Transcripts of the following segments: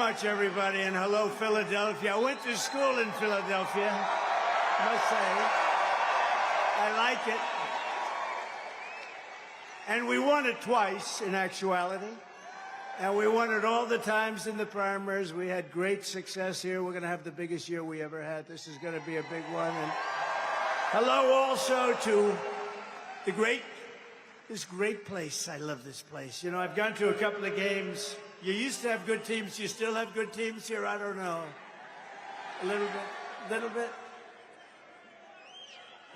much, everybody, and hello, Philadelphia. I went to school in Philadelphia, I must say. I like it. And we won it twice, in actuality. And we won it all the times in the primaries. We had great success here. We're going to have the biggest year we ever had. This is going to be a big one. And hello also to this great place. I love this place. You know, I've gone to a couple of games. You used to have good teams. You still have good teams here? I don't know. A little bit.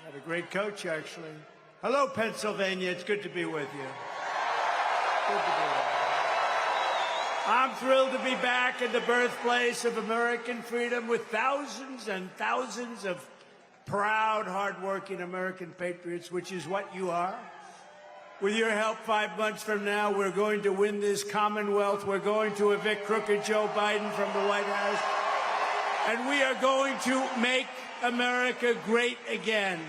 Had a great coach, actually. Hello, Pennsylvania. It's good to be with you. Good to be with you. I'm thrilled to be back in the birthplace of American freedom with thousands and thousands of proud, hardworking American patriots, which is what you are. With your help, 5 months from now, we're going to win this Commonwealth. We're going to evict crooked Joe Biden from the White House. And we are going to make America great again.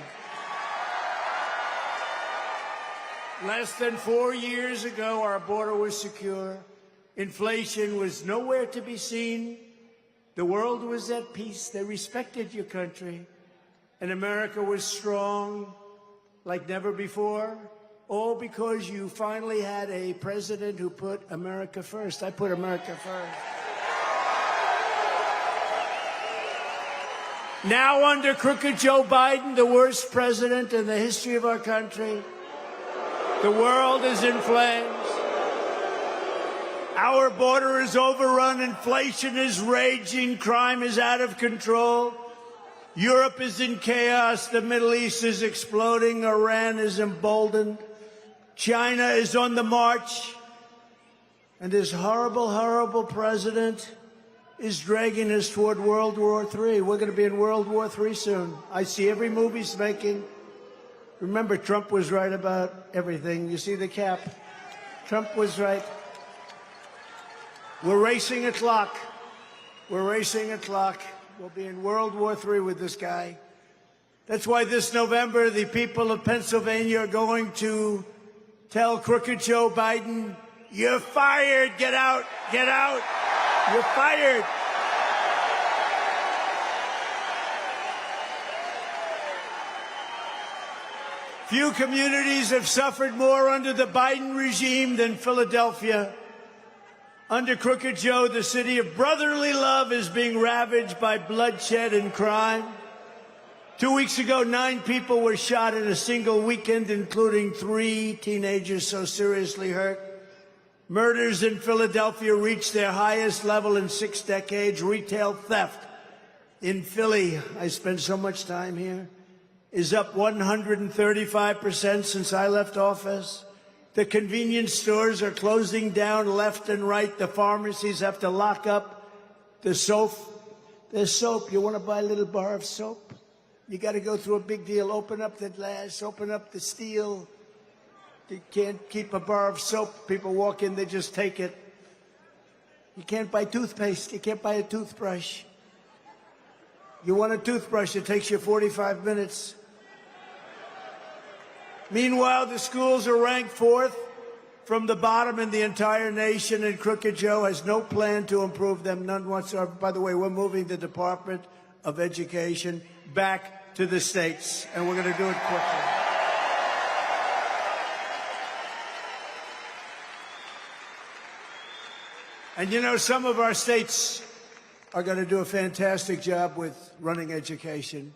Less than 4 years ago, our border was secure. Inflation was nowhere to be seen. The world was at peace. They respected your country. And America was strong like never before. All because you finally had a president who put America first. I put America first. Now under crooked Joe Biden, the worst president in the history of our country, the world is in flames. Our border is overrun. Inflation is raging. Crime is out of control. Europe is in chaos. The Middle East is exploding. Iran is emboldened. China is on the march. And this horrible, horrible president is dragging us toward World War III. We're going to be in World War III soon. I see every move he's making. Remember, Trump was right about everything. You see the cap? Trump was right. We're racing a clock. We're racing a clock. We'll be in World War III with this guy. That's why this November, the people of Pennsylvania are going to tell crooked Joe Biden, you're fired. Get out. Get out. You're fired. Few communities have suffered more under the Biden regime than Philadelphia. Under crooked Joe, the city of brotherly love is being ravaged by bloodshed and crime. 2 weeks ago, 9 people were shot in a single weekend, including 3 teenagers so seriously hurt. Murders in Philadelphia reached their highest level in 6 decades. Retail theft in Philly, I spend so much time here, is up 135% since I left office. The convenience stores are closing down left and right. The pharmacies have to lock up. The soap. There's soap. You want to buy a little bar of soap? You got to go through a big deal. Open up the glass. Open up the steel. You can't keep a bar of soap. People walk in, they just take it. You can't buy toothpaste. You can't buy a toothbrush. You want a toothbrush, it takes you 45 minutes. Meanwhile, the schools are ranked 4th from the bottom in the entire nation, and crooked Joe has no plan to improve them, none whatsoever. By the way, we're moving the Department of Education back to the states, and we're going to do it quickly. And you know, some of our states are going to do a fantastic job with running education.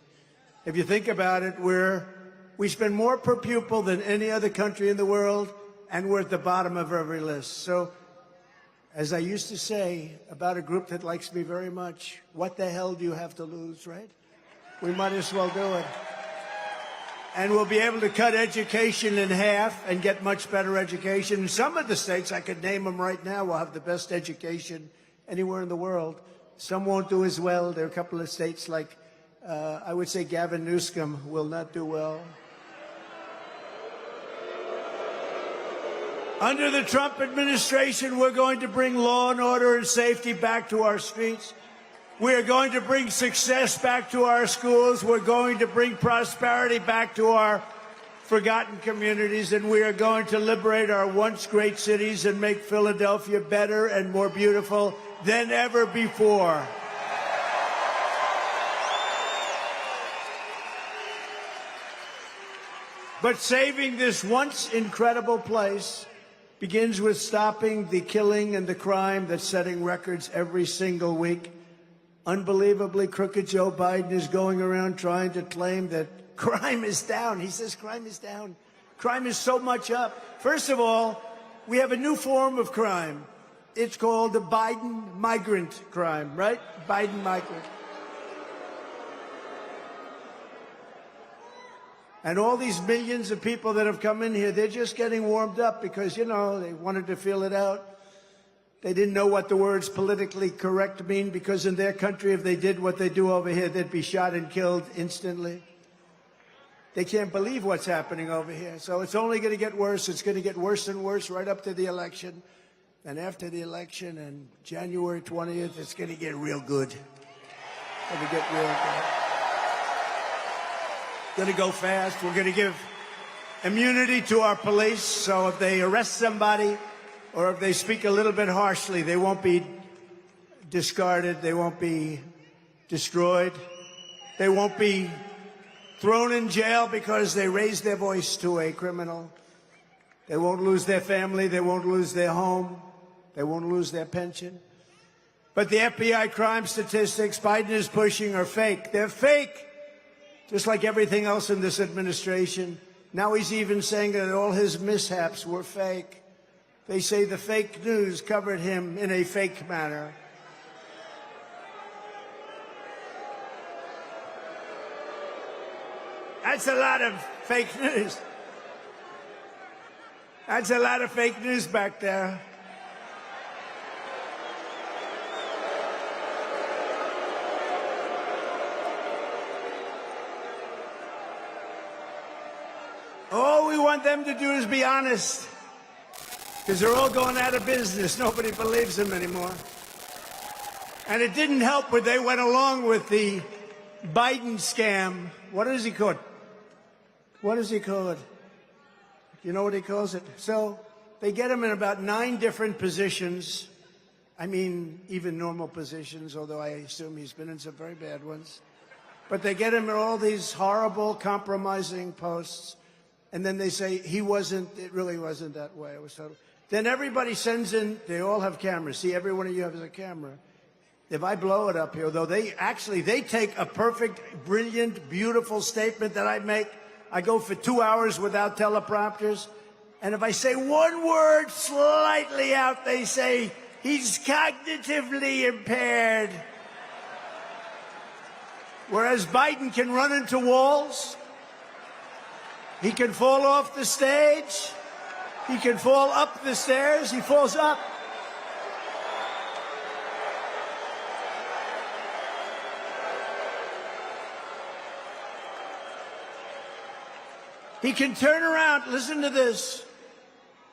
If you think about it, we spend more per pupil than any other country in the world, and we're at the bottom of every list. So, as I used to say about a group that likes me very much, what the hell do you have to lose, right? We might as well do it. And we'll be able to cut education in half and get much better education. In some of the states, I could name them right now, will have the best education anywhere in the world. Some won't do as well. There are a couple of states like, I would say Gavin Newsom will not do well. Under the Trump administration, we're going to bring law and order and safety back to our streets. We are going to bring success back to our schools. We're going to bring prosperity back to our forgotten communities, and we are going to liberate our once great cities and make Philadelphia better and more beautiful than ever before. But saving this once incredible place begins with stopping the killing and the crime that's setting records every single week. Unbelievably, crooked Joe Biden is going around trying to claim that crime is down. He says crime is down. Crime is so much up. First of all, we have a new form of crime. It's called the Biden migrant crime, right? Biden migrant. And all these millions of people that have come in here, they're just getting warmed up because, you know, they wanted to feel it out. They didn't know what the words politically correct mean because in their country, if they did what they do over here, they'd be shot and killed instantly. They can't believe what's happening over here. So it's only going to get worse. It's going to get worse and worse right up to the election. And after the election and January 20th, it's going to get real good. It's going to get real good. Going to go fast. We're going to give immunity to our police. So if they arrest somebody or if they speak a little bit harshly, they won't be discarded. They won't be destroyed. They won't be thrown in jail because they raised their voice to a criminal. They won't lose their family. They won't lose their home. They won't lose their pension. But the FBI crime statistics Biden is pushing are fake. They're fake, just like everything else in this administration. Now he's even saying that all his mishaps were fake. They say the fake news covered him in a fake manner. That's a lot of fake news. That's a lot of fake news back there. All we want them to do is be honest, because they're all going out of business. Nobody believes them anymore. And it didn't help when they went along with the Biden scam. What is he called? What does he call it? You know what he calls it? So they get him in about 9 different positions. I mean, even normal positions, although I assume he's been in some very bad ones. But they get him in all these horrible, compromising posts. And then they say it really wasn't that way. It was total. Then everybody sends in, they all have cameras. See, every one of you has a camera. If I blow it up here, though, they take a perfect, brilliant, beautiful statement that I make. I go for 2 hours without teleprompters. And if I say one word slightly out, they say, he's cognitively impaired. Whereas Biden can run into walls. He can fall off the stage. He can fall up the stairs. He falls up. He can turn around. Listen to this.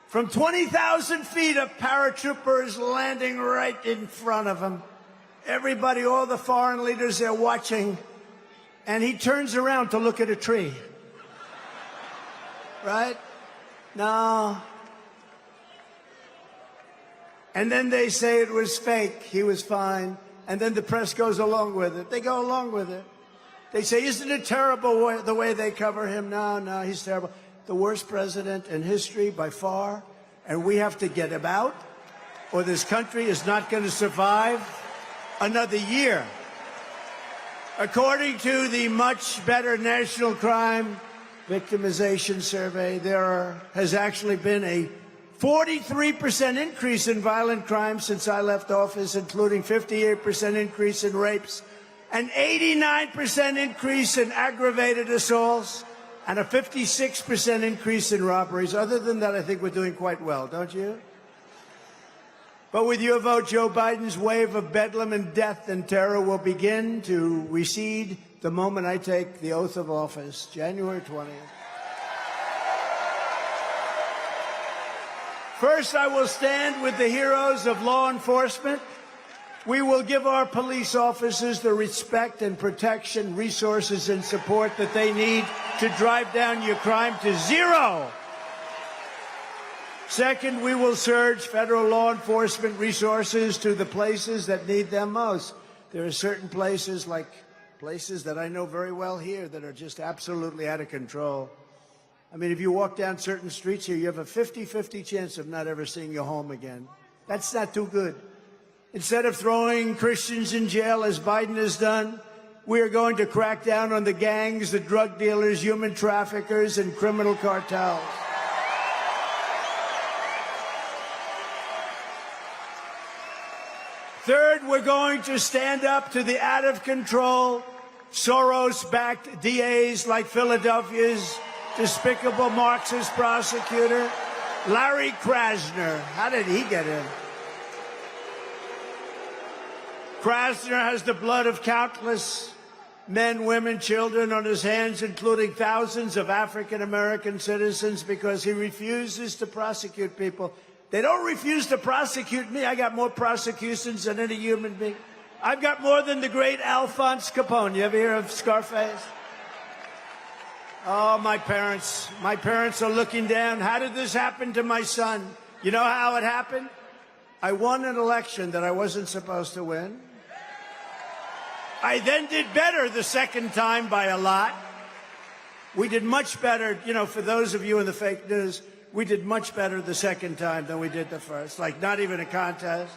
From 20,000 feet, a paratrooper is landing right in front of him. Everybody, all the foreign leaders, they're watching. And he turns around to look at a tree. Right? No. And then they say it was fake. He was fine. And then the press goes along with it. They go along with it. They say, isn't it terrible the way they cover him? No, he's terrible. The worst president in history by far. And we have to get him out, or this country is not going to survive another year. According to the Much Better National Crime Victimization Survey, there has actually been a 43% increase in violent crime since I left office, including 58% increase in rapes, an 89% increase in aggravated assaults, and a 56% increase in robberies. Other than that, I think we're doing quite well, don't you? But with your vote, Joe Biden's wave of bedlam and death and terror will begin to recede the moment I take the oath of office, January 20th. First, I will stand with the heroes of law enforcement We will give our police officers the respect and protection, resources and support that they need to drive down your crime to zero. Second, we will surge federal law enforcement resources to the places that need them most. There are certain places, like places that I know very well here, that are just absolutely out of control. I mean, if you walk down certain streets here, you have a 50-50 chance of not ever seeing your home again. That's not too good. Instead of throwing Christians in jail, as Biden has done, we are going to crack down on the gangs, the drug dealers, human traffickers, and criminal cartels. Third, we're going to stand up to the out-of-control, Soros-backed DAs like Philadelphia's despicable Marxist prosecutor, Larry Krasner. How did he get in? Krasner has the blood of countless men, women, children on his hands, including thousands of African-American citizens, because he refuses to prosecute people. They don't refuse to prosecute me. I got more prosecutions than any human being. I've got more than the great Alphonse Capone. You ever hear of Scarface? Oh, my parents are looking down. How did this happen to my son? You know how it happened? I won an election that I wasn't supposed to win. I then did better the second time by a lot. We did much better, you know, for those of you in the fake news, we did much better the second time than we did the first, like not even a contest.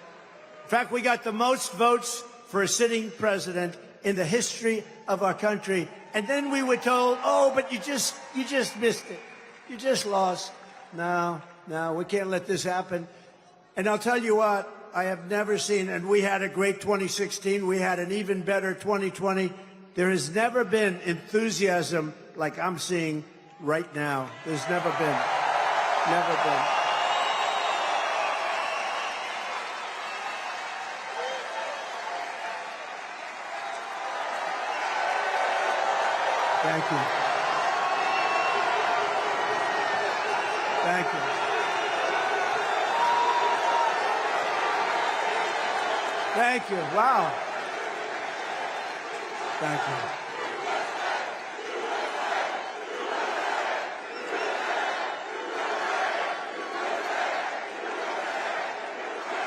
In fact, we got the most votes for a sitting president in the history of our country. And then we were told, oh, but you just missed it. You just lost. No, we can't let this happen. And I'll tell you what, I have never seen, and we had a great 2016, we had an even better 2020. There has never been enthusiasm like I'm seeing right now. There's never been. Never been. Thank you. Thank you. Thank you. Wow. Thank you.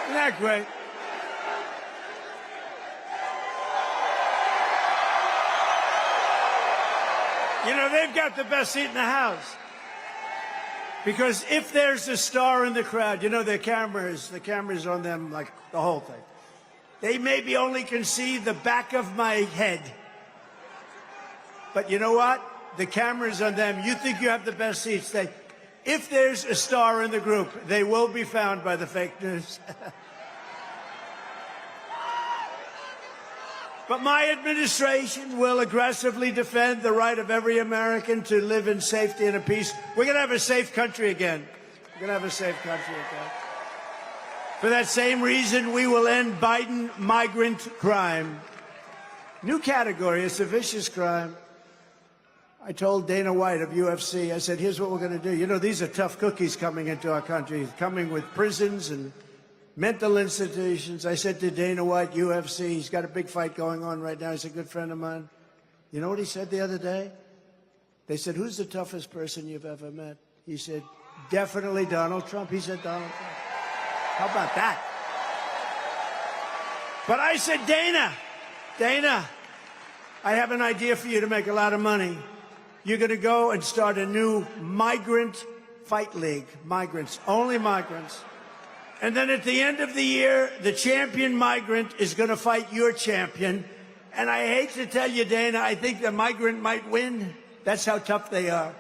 Isn't that great? You know, they've got the best seat in the House. Because if there's a star in the crowd, you know, the cameras on them, like the whole thing. They maybe only can see the back of my head. But you know what? The cameras on them, you think you have the best seats. If there's a star in the group, they will be found by the fake news. But my administration will aggressively defend the right of every American to live in safety and in peace. We're going to have a safe country again. We're going to have a safe country again. For that same reason, we will end Biden migrant crime. New category, it's a vicious crime. I told Dana White of UFC, I said, here's what we're going to do. You know, these are tough cookies coming into our country, coming with prisons and mental institutions. I said to Dana White, UFC, he's got a big fight going on right now. He's a good friend of mine. You know what he said the other day? They said, who's the toughest person you've ever met? He said, definitely Donald Trump. He said, Donald Trump. How about that? But I said, Dana, I have an idea for you to make a lot of money. You're going to go and start a new migrant fight league. Migrants, only migrants. And then at the end of the year, the champion migrant is going to fight your champion. And I hate to tell you, Dana, I think the migrant might win. That's how tough they are.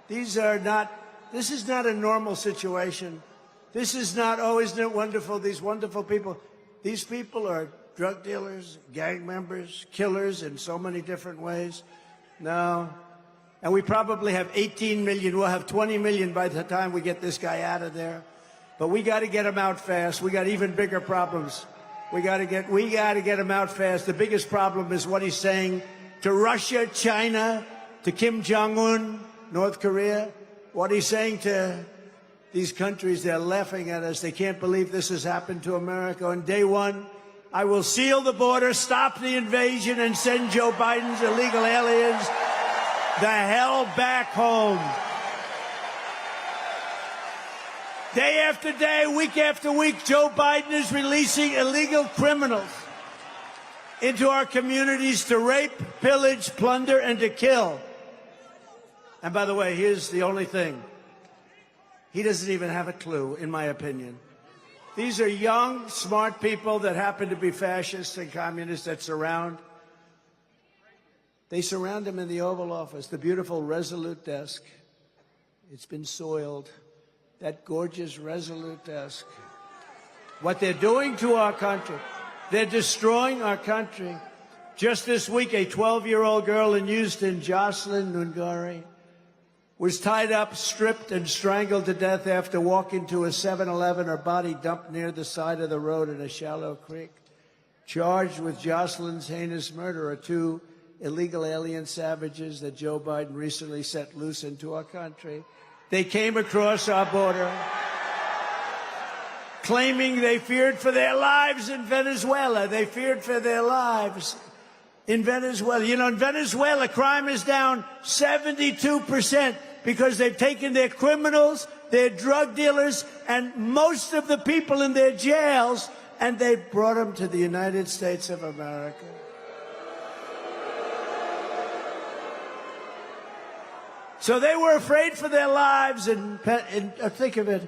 This is not a normal situation. This is not, oh, isn't it wonderful, these wonderful people. These people are drug dealers, gang members, killers in so many different ways. No. And we probably have 18 million. We'll have 20 million by the time we get this guy out of there. But we got to get him out fast. We got even bigger problems. We got to get him out fast. The biggest problem is what he's saying to Russia, China, to Kim Jong-un, North Korea. What he's saying to these countries, they're laughing at us. They can't believe this has happened to America. On day one, I will seal the border, stop the invasion, and send Joe Biden's illegal aliens the hell back home. Day after day, week after week, Joe Biden is releasing illegal criminals into our communities to rape, pillage, plunder, and to kill. And by the way, here's the only thing. He doesn't even have a clue, in my opinion. These are young, smart people that happen to be fascists and communists that surround. They surround him in the Oval Office, the beautiful Resolute desk. It's been soiled. That gorgeous Resolute desk. What they're doing to our country, they're destroying our country. Just this week, a 12-year-old girl in Houston, Jocelyn Nungari, was tied up, stripped, and strangled to death after walking to a 7-Eleven, her body dumped near the side of the road in a shallow creek. Charged with Jocelyn's heinous murder are 2 illegal alien savages that Joe Biden recently set loose into our country. They came across our border, claiming they feared for their lives in Venezuela. They feared for their lives in Venezuela. You know, in Venezuela, crime is down 72% because they've taken their criminals, their drug dealers, and most of the people in their jails, and they've brought them to the United States of America. So they were afraid for their lives, and think of it,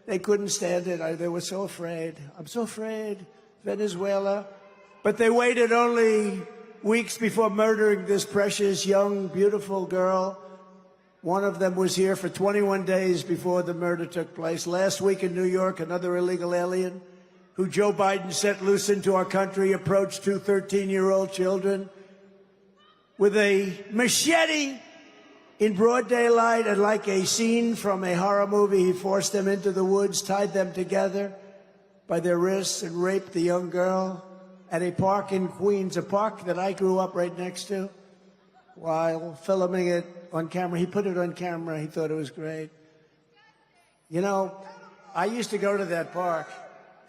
they couldn't stand it. They were so afraid. I'm so afraid, Venezuela. But they waited only weeks before murdering this precious, young, beautiful girl. One of them was here for 21 days before the murder took place. Last week in New York, another illegal alien who Joe Biden set loose into our country approached 2 13-year-old children with a machete in broad daylight, and like a scene from a horror movie, he forced them into the woods, tied them together by their wrists, and raped the young girl at a park in Queens, a park that I grew up right next to, while filming it on camera. He put it on camera. He thought it was great. You know, I used to go to that park.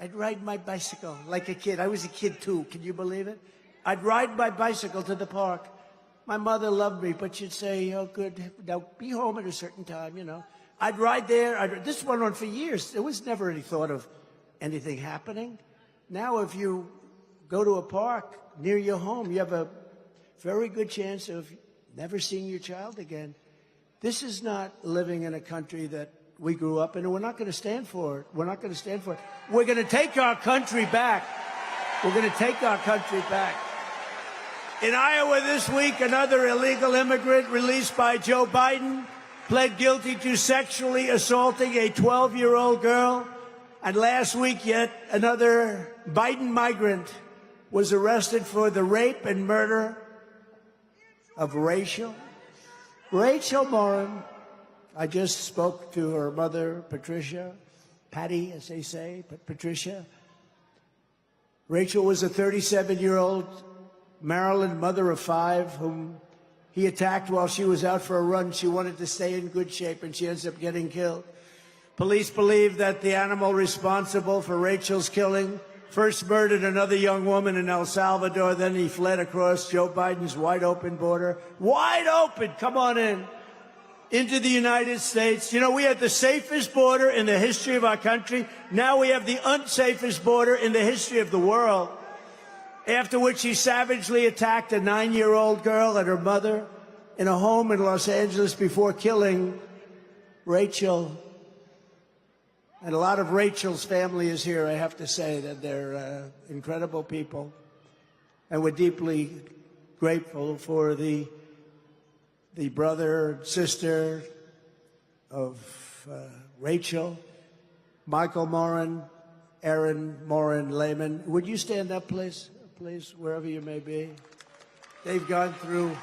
I'd ride my bicycle like a kid. I was a kid, too. Can you believe it? I'd ride my bicycle to the park. My mother loved me, but she'd say, oh, good, now be home at a certain time, you know. I'd ride there. This went on for years. There was never any thought of anything happening. Now, if you go to a park near your home, you have a very good chance of never seeing your child again. This is not living in a country that we grew up in, and we're not going to stand for it. We're not going to stand for it. We're going to take our country back. We're going to take our country back. In Iowa this week, another illegal immigrant released by Joe Biden pled guilty to sexually assaulting a 12-year-old girl. And last week, yet another Biden migrant was arrested for the rape and murder of Rachel Morin. I just spoke to her mother, Patricia, Patty, as they say, but Patricia. Rachel was a 37-year-old Maryland mother of 5 whom he attacked while she was out for a run. She wanted to stay in good shape, and she ends up getting killed. Police believe that the animal responsible for Rachel's killing first murdered another young woman in El Salvador. Then he fled across Joe Biden's wide-open border. Wide open! Come on in. Into the United States. You know, we had the safest border in the history of our country. Now we have the unsafest border in the history of the world. After which he savagely attacked a 9-year-old girl and her mother in a home in Los Angeles before killing Rachel. And a lot of Rachel's family is here. I have to say that they're incredible people. And we're deeply grateful for the brother and sister of Rachel, Michael Morin, Erin Morin Lehman. Would you stand up, please? Please, wherever you may be. They've gone through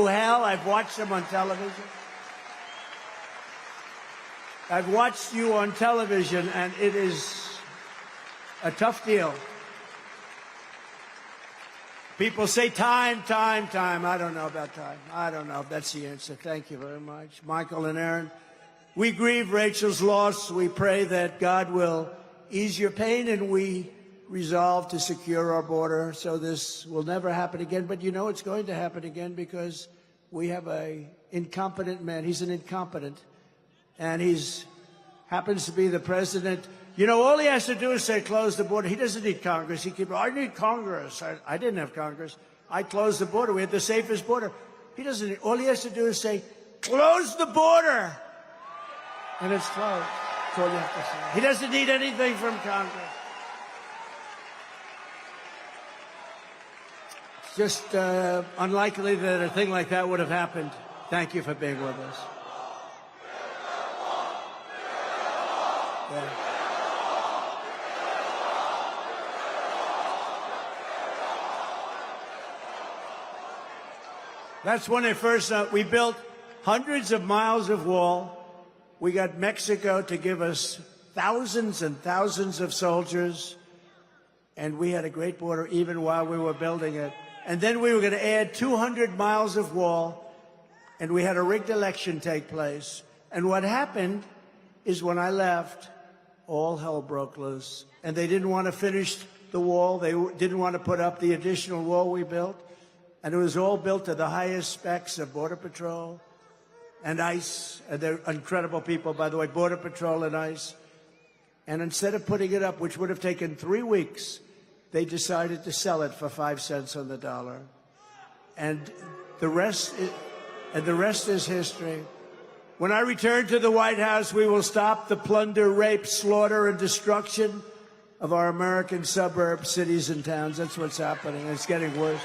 hell. I've watched them on television. I've watched you on television, and it is a tough deal. People say time. I don't know about time. I don't know if that's the answer. Thank you very much. Michael and Erin, we grieve Rachel's loss. We pray that God will ease your pain, and we resolved to secure our border so this will never happen again. But you know it's going to happen again because we have an incompetent man. He's an incompetent, and he's happens to be the president. You know, all he has to do is say, close the border. He doesn't need Congress. I need Congress. I didn't have Congress. I closed the border. We had the safest border. He doesn't need, all he has to do is say, close the border. And it's closed. That's all you have to say. He doesn't need anything from Congress. It's just unlikely that a thing like that would have happened. Thank you for being with us. Yeah. That's when they first, we built hundreds of miles of wall. We got Mexico to give us thousands and thousands of soldiers, and we had a great border even while we were building it. And then we were going to add 200 miles of wall, and we had a rigged election take place. And what happened is when I left, all hell broke loose. And they didn't want to finish the wall. They didn't want to put up the additional wall we built. And it was all built to the highest specs of Border Patrol and ICE. And they're incredible people, by the way, Border Patrol and ICE. And instead of putting it up, which would have taken 3 weeks, they decided to sell it for 5 cents on the dollar. And the rest is history. When I return to the White House, we will stop the plunder, rape, slaughter, and destruction of our American suburbs, cities, and towns. That's what's happening. It's getting worse.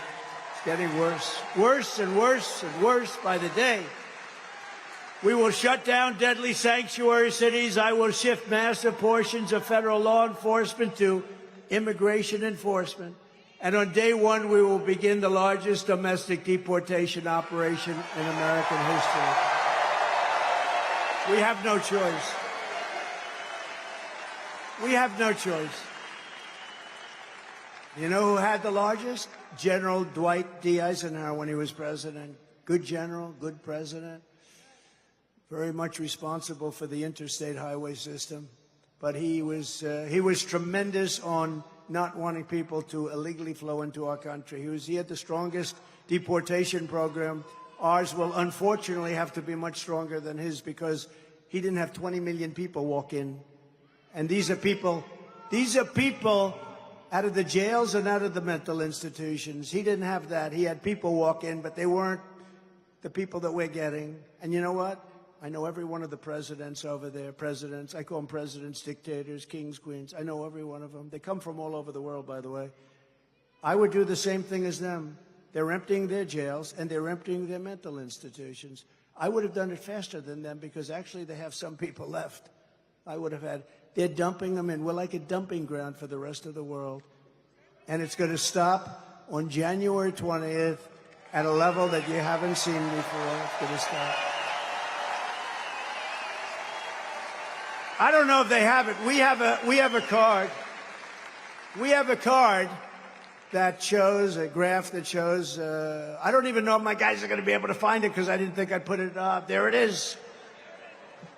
It's getting worse. Worse and worse and worse by the day. We will shut down deadly sanctuary cities. I will shift massive portions of federal law enforcement to immigration enforcement. And on day one, we will begin the largest domestic deportation operation in American history. We have no choice. We have no choice. You know who had the largest? General Dwight D. Eisenhower when he was president. Good general, good president. Very much responsible for the interstate highway system. But he was tremendous on not wanting people to illegally flow into our country. He had the strongest deportation program. Ours will unfortunately have to be much stronger than his because he didn't have 20 million people walk in. And these are people out of the jails and out of the mental institutions. He didn't have that. He had people walk in, but they weren't the people that we're getting. And you know what? I know every one of the presidents over there, presidents. I call them presidents, dictators, kings, queens. I know every one of them. They come from all over the world, by the way. I would do the same thing as them. They're emptying their jails, and they're emptying their mental institutions. I would have done it faster than them because actually they have some people left. I would have had. They're dumping them in. We're like a dumping ground for the rest of the world. And it's going to stop on January 20th at a level that you haven't seen before. It's going to stop. I don't know if they have it. We have a card. We have a card that shows, a graph that shows, I don't even know if my guys are going to be able to find it because I didn't think I'd put it up. There it is.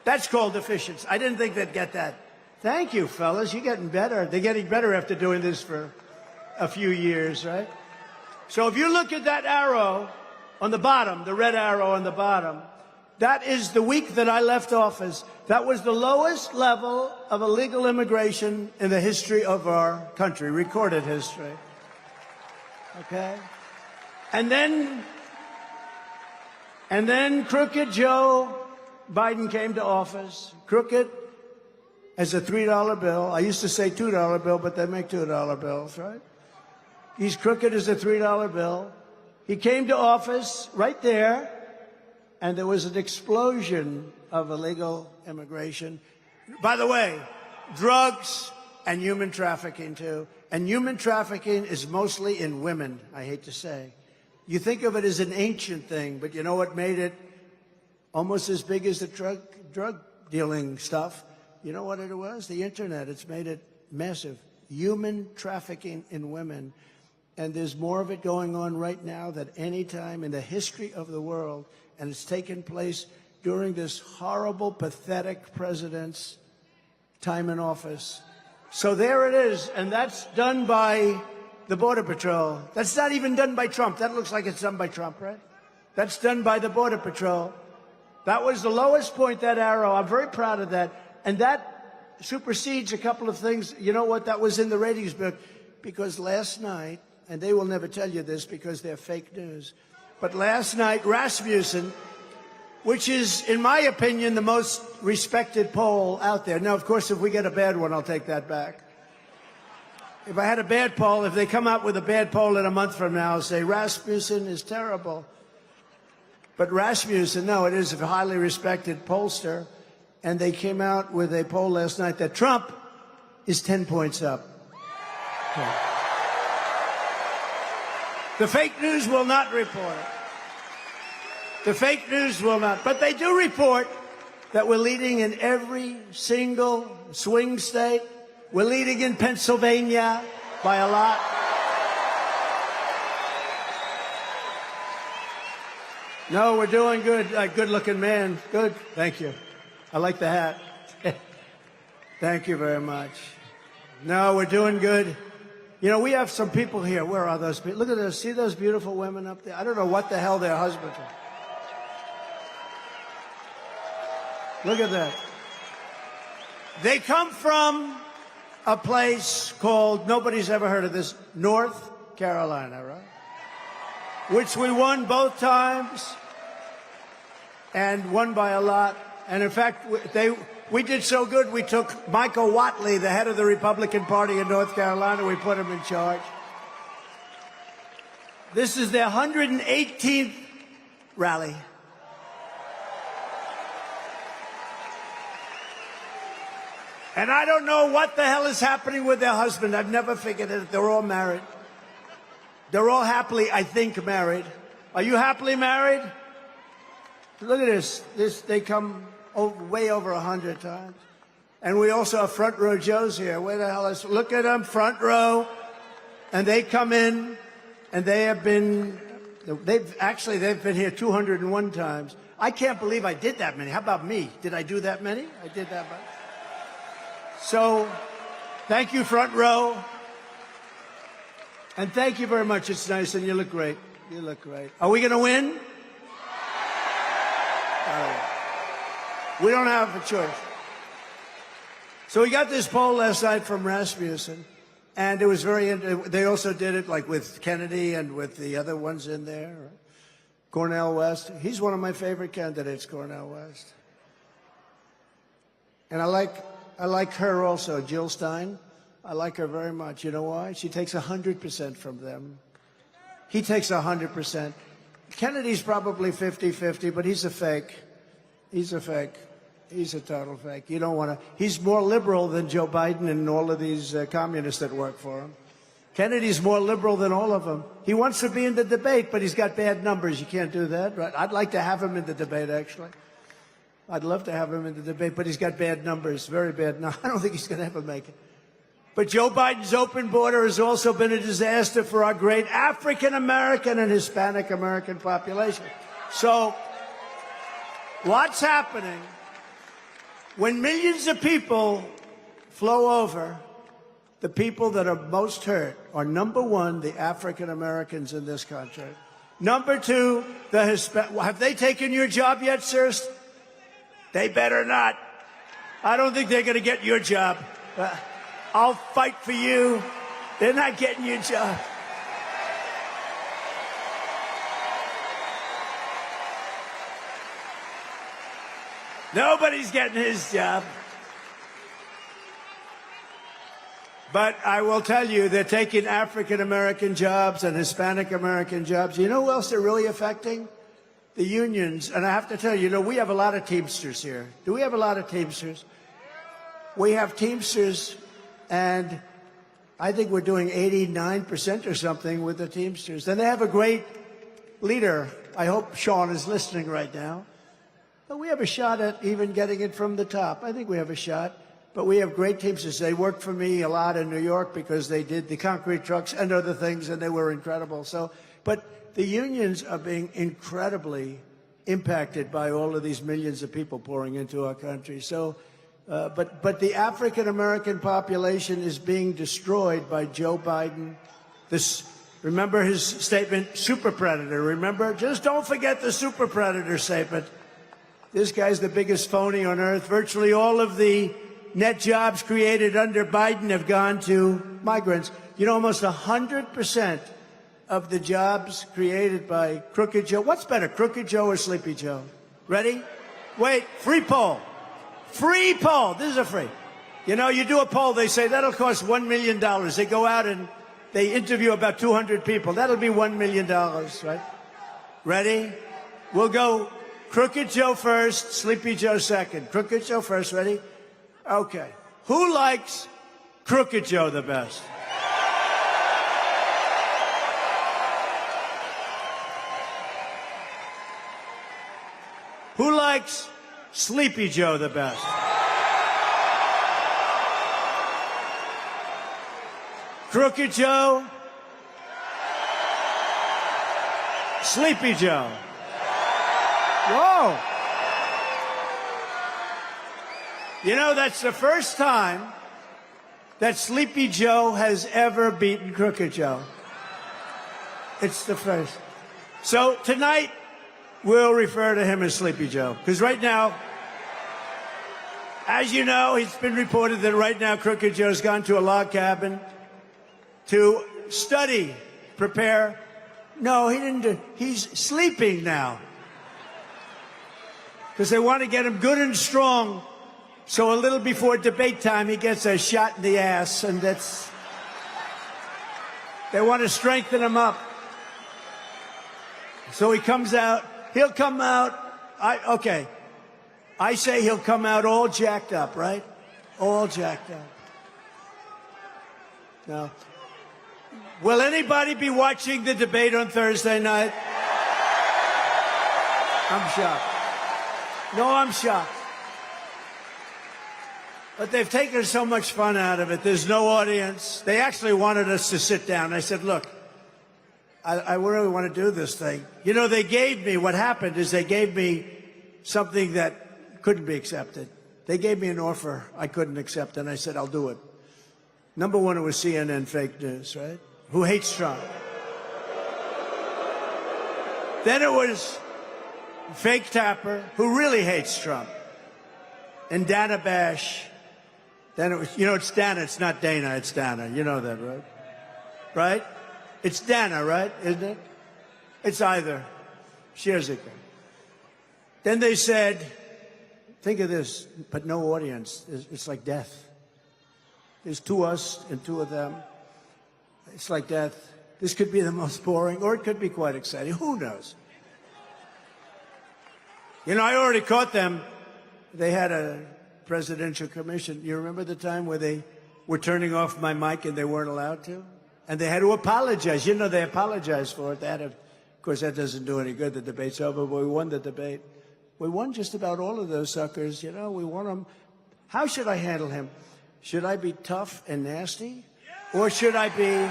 That's called efficiency. I didn't think they'd get that. Thank you, fellas. You're getting better. They're getting better after doing this for a few years, right? So if you look at that arrow on the bottom, the red arrow on the bottom, that is the week that I left office. That was the lowest level of illegal immigration in the history of our country, recorded history. Okay? And then Crooked Joe Biden came to office. Crooked as a $3 bill. I used to say $2 bill, but they make $2 bills, right? He's crooked as a $3 bill. He came to office right there, and there was an explosion of illegal immigration. By the way, drugs and human trafficking, too. And human trafficking is mostly in women, I hate to say. You think of it as an ancient thing, but you know what made it almost as big as the drug dealing stuff? You know what it was? The internet. It's made it massive. Human trafficking in women. And there's more of it going on right now than any time in the history of the world. And it's taken place during this horrible, pathetic president's time in office. So there it is, and that's done by the Border Patrol. That's not even done by Trump. That looks like it's done by Trump, right? That's done by the Border Patrol. That was the lowest point, that arrow. I'm very proud of that. And that supersedes a couple of things. You know what? That was in the ratings book. Because last night, and they will never tell you this because they're fake news, but last night, Rasmussen, which is, in my opinion, the most respected poll out there. Now, of course, if we get a bad one, I'll take that back. If I had a bad poll, if they come out with a bad poll in a month from now, I'll say Rasmussen is terrible. But Rasmussen, no, it is a highly respected pollster, and they came out with a poll last night that Trump is 10 points up. Okay. The fake news will not report it. The fake news will not. But they do report that we're leading in every single swing state. We're leading in Pennsylvania by a lot. No, we're doing good. Good-looking man. Good. Thank you. I like the hat. Thank you very much. No, we're doing good. You know, we have some people here. Where are those people? Look at those. See those beautiful women up there? I don't know what the hell their husbands are. Look at that. They come from a place called, nobody's ever heard of this, North Carolina, right? Which we won both times and won by a lot. And in fact, we did so good, we took Michael Whatley, the head of the Republican Party in North Carolina, we put him in charge. This is their 118th rally. And I don't know what the hell is happening with their husband. I've never figured it. They're all married. They're all happily, I think, married. Are you happily married? Look at this. They come way over 100 times. And we also have Front Row Joes here. Where the hell is... Look at them, front row. And they come in, and they have been... they've been here 201 times. I can't believe I did that many. How about me? Did I do that many? I did that much. So, thank you, front row. And thank you very much. It's nice, and you look great. You look great. Are we going to win? We don't have a choice. So we got this poll last night from Rasmussen, and it was they also did it like with Kennedy and with the other ones in there. Cornel West. He's one of my favorite candidates, Cornel West. And I like her also, Jill Stein. I like her very much. You know why? She takes 100% from them. He takes 100%. Kennedy's probably 50-50, but he's a fake. He's a fake. He's a total fake. You don't want to. He's more liberal than Joe Biden and all of these communists that work for him. Kennedy's more liberal than all of them. He wants to be in the debate, but he's got bad numbers. You can't do that, right? I'd like to have him in the debate, actually. I'd love to have him in the debate, but he's got bad numbers, very bad numbers. I don't think he's going to ever make it. But Joe Biden's open border has also been a disaster for our great African-American and Hispanic-American population. So what's happening when millions of people flow over? The people that are most hurt are, number one, the African-Americans in this country. Number two, the Hispanic. Have they taken your job yet, sirs? They better not. I don't think they're going to get your job. I'll fight for you. They're not getting your job. Nobody's getting his job. But I will tell you, they're taking African-American jobs and Hispanic-American jobs. You know who else they're really affecting? The unions. And I have to tell you, we have a lot of Teamsters here. Do we have a lot of Teamsters? We have Teamsters, and I think we're doing 89% or something with the Teamsters. And they have a great leader. I hope Sean is listening right now. But we have a shot at even getting it from the top. I think we have a shot. But we have great Teamsters. They worked for me a lot in New York because they did the concrete trucks and other things, and they were incredible. But the unions are being incredibly impacted by all of these millions of people pouring into our country. So But the African-American population is being destroyed by Joe Biden. Remember his statement, super predator, remember? Just don't forget the super predator statement. This guy's the biggest phony on earth. Virtually all of the net jobs created under Biden have gone to migrants. You know, almost 100% of the jobs created by Crooked Joe. What's better, Crooked Joe or Sleepy Joe? Ready? Wait, free poll. Free poll. This is a free. You know, you do a poll, they say that'll cost $1 million. They go out and they interview about 200 people. That'll be $1 million, right? Ready? We'll go Crooked Joe first, Sleepy Joe second. Crooked Joe first, ready? Okay. Who likes Crooked Joe the best? Who likes Sleepy Joe the best? Crooked Joe? Sleepy Joe? Whoa! You know, that's the first time that Sleepy Joe has ever beaten Crooked Joe. It's the first. So tonight, we'll refer to him as Sleepy Joe. Because right now, as you know, it's been reported that right now Crooked Joe's gone to a log cabin to study, prepare. No, he didn't. He's sleeping now. Because they want to get him good and strong. So a little before debate time, he gets a shot in the ass. And they want to strengthen him up. So he comes out. He'll come out, okay, I say he'll come out all jacked up, right? All jacked up. Now, will anybody be watching the debate on Thursday night? I'm shocked. No, I'm shocked. But they've taken so much fun out of it. There's no audience. They actually wanted us to sit down. I said, look, I really want to do this thing. You know, what happened is they gave me something that couldn't be accepted. They gave me an offer I couldn't accept, and I said, I'll do it. Number one, it was CNN fake news, right? Who hates Trump. Then it was Fake Tapper, who really hates Trump. And Dana Bash. Then it was, you know, it's Dana, it's not Dana, it's Dana. You know that, right? Right? It's Dana, right? Isn't it? It's either. Scherzika. Then they said, think of this, but no audience. It's like death. There's two us and two of them. It's like death. This could be the most boring, or it could be quite exciting. Who knows? You know, I already caught them. They had a presidential commission. You remember the time where they were turning off my mic and they weren't allowed to? And they had to apologize. You know, they apologized for it. Of course, that doesn't do any good. The debate's over, but we won the debate. We won just about all of those suckers. You know, we won them. How should I handle him? Should I be tough and nasty? Or should I be,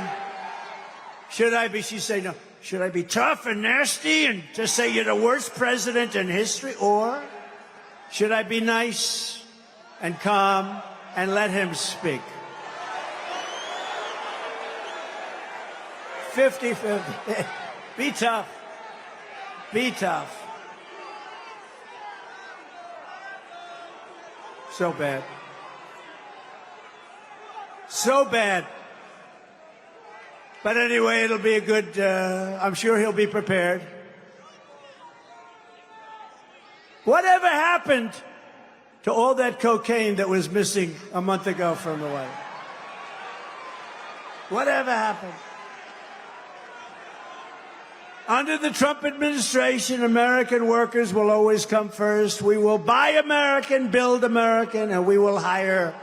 she'd say, no, should I be tough and nasty and just say you're the worst president in history? Or should I be nice and calm and let him speak? 50-50. Be tough. Be tough. So bad. So bad. But anyway, it'll be a good, I'm sure he'll be prepared. Whatever happened to all that cocaine that was missing a month ago from the White House? Whatever happened? Under the Trump administration, American workers will always come first. We will buy American, build American, and we will hire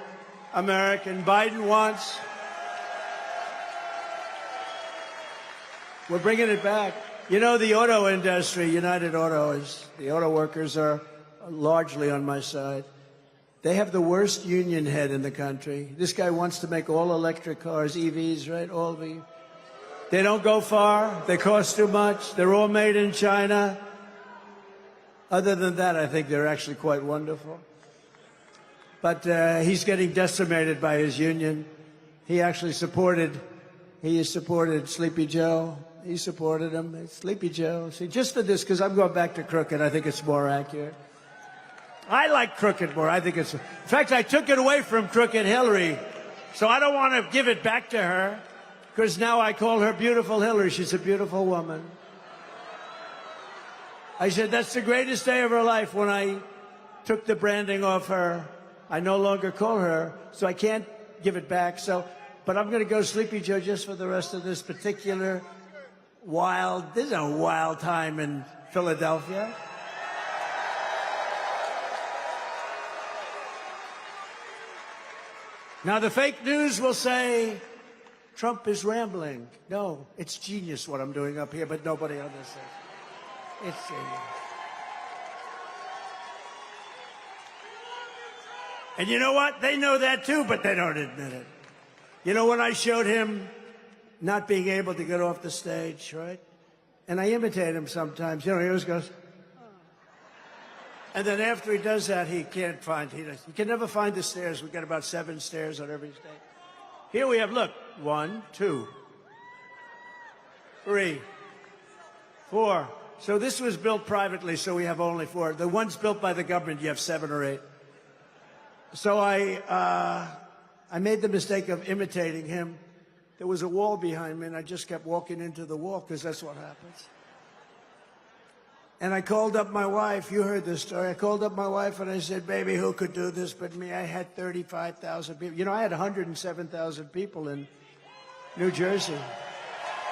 American. Biden wants. We're bringing it back. You know, the auto industry, United Auto, the auto workers are largely on my side. They have the worst union head in the country. This guy wants to make all electric cars, EVs, right? All the. They don't go far. They cost too much. They're all made in China. Other than that, I think they're actually quite wonderful. but he's getting decimated by his union. He supported Sleepy Joe. He supported him. Sleepy Joe. See, just for this, because I'm going back to Crooked, I think it's more accurate. I like Crooked more. I think it's... In fact, I took it away from Crooked Hillary, so I don't want to give it back to her, because now I call her Beautiful Hillary. She's a beautiful woman. I said, that's the greatest day of her life when I took the branding off her. I no longer call her, so I can't give it back. But I'm going to go Sleepy Joe just for the rest of this particular this is a wild time in Philadelphia. Now, the fake news will say Trump is rambling. No, it's genius what I'm doing up here, but nobody understands. It's genius. And you know what? They know that too, but they don't admit it. You know, when I showed him not being able to get off the stage, right? And I imitate him sometimes. You know, he always goes, oh. And then after he does that, he can never find the stairs. We've got about 7 stairs on every stage. Here we have, look, 1, 2, 3, 4. So this was built privately, so we have only 4. The ones built by the government, you have 7 or 8. So I made the mistake of imitating him. There was a wall behind me, and I just kept walking into the wall, because that's what happens. And I called up my wife. You heard this story. I called up my wife, and I said, baby, who could do this but me? I had 35,000 people. You know, I had 107,000 people in New Jersey.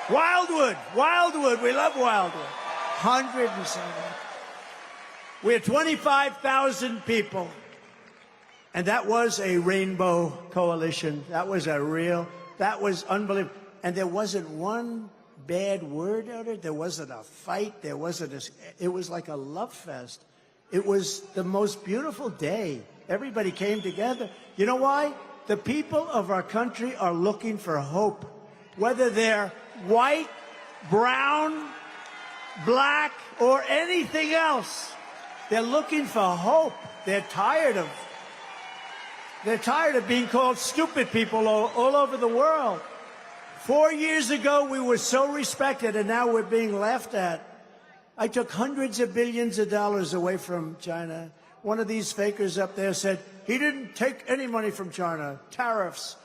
Wildwood. We love Wildwood. 107. We had 25,000 people. And that was a rainbow coalition. That was unbelievable. And there wasn't one bad word out of it. There wasn't a fight. It was like a love fest. It was the most beautiful day. Everybody came together. You know why? The people of our country are looking for hope. Whether they're white, brown, black, or anything else, they're looking for hope. They're tired of being called stupid people all over the world. 4 years ago, we were so respected, and now we're being laughed at. I took hundreds of billions of dollars away from China. One of these fakers up there said, he didn't take any money from China. Tariffs.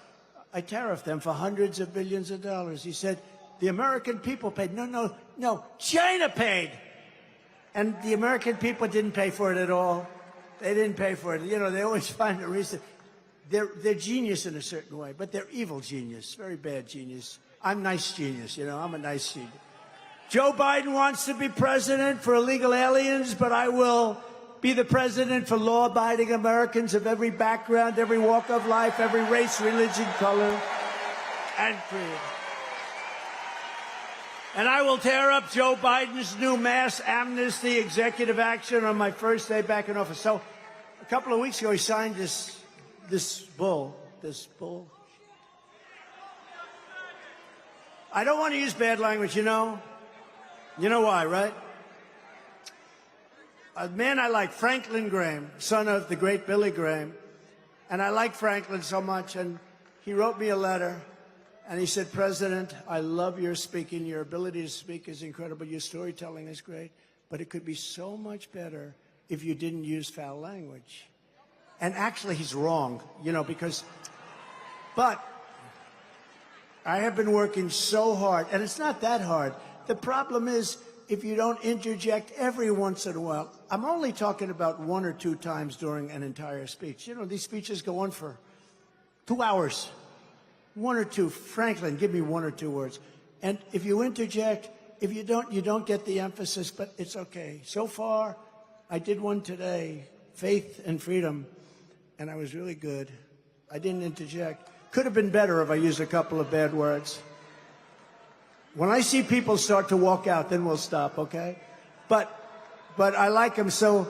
I tariffed them for hundreds of billions of dollars. He said, the American people paid. No, China paid. And the American people didn't pay for it at all. They didn't pay for it. You know, they always find a reason. They're genius in a certain way, but they're evil genius, very bad genius. I'm nice genius, you know, I'm a nice genius. Joe Biden wants to be president for illegal aliens, but I will be the president for law-abiding Americans of every background, every walk of life, every race, religion, color, and creed. And I will tear up Joe Biden's new mass amnesty executive action on my first day back in office. So a couple of weeks ago, he signed this bull. I don't want to use bad language, you know. You know why, right? A man I like, Franklin Graham, son of the great Billy Graham. And I like Franklin so much, and he wrote me a letter, and he said, President, I love your speaking. Your ability to speak is incredible. Your storytelling is great. But it could be so much better if you didn't use foul language. And actually, he's wrong, you know, but I have been working so hard, and it's not that hard. The problem is, if you don't interject every once in a while, I'm only talking about 1 or 2 times during an entire speech. You know, these speeches go on for 2 hours. 1 or 2. Franklin, give me 1 or 2 words. And if you interject, if you don't get the emphasis, but it's okay. So far, I did one today, Faith and Freedom. And I was really good. I didn't interject. Could have been better if I used a couple of bad words. When I see people start to walk out, then we'll stop, okay? But I like them, so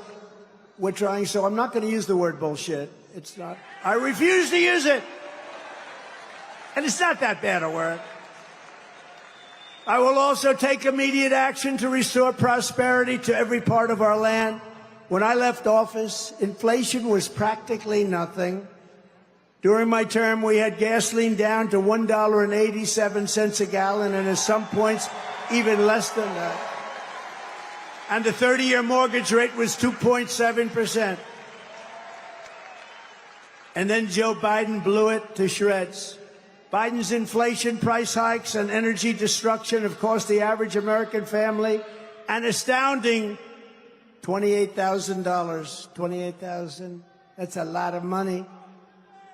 we're trying. So I'm not going to use the word bullshit. It's not. I refuse to use it. And it's not that bad a word. I will also take immediate action to restore prosperity to every part of our land. When I left office, inflation was practically nothing. During my term, we had gasoline down to $1.87 a gallon, and at some points, even less than that. And the 30-year mortgage rate was 2.7%. And then Joe Biden blew it to shreds. Biden's inflation, price hikes, and energy destruction have cost the average American family an astounding $28,000. $28,000, that's a lot of money.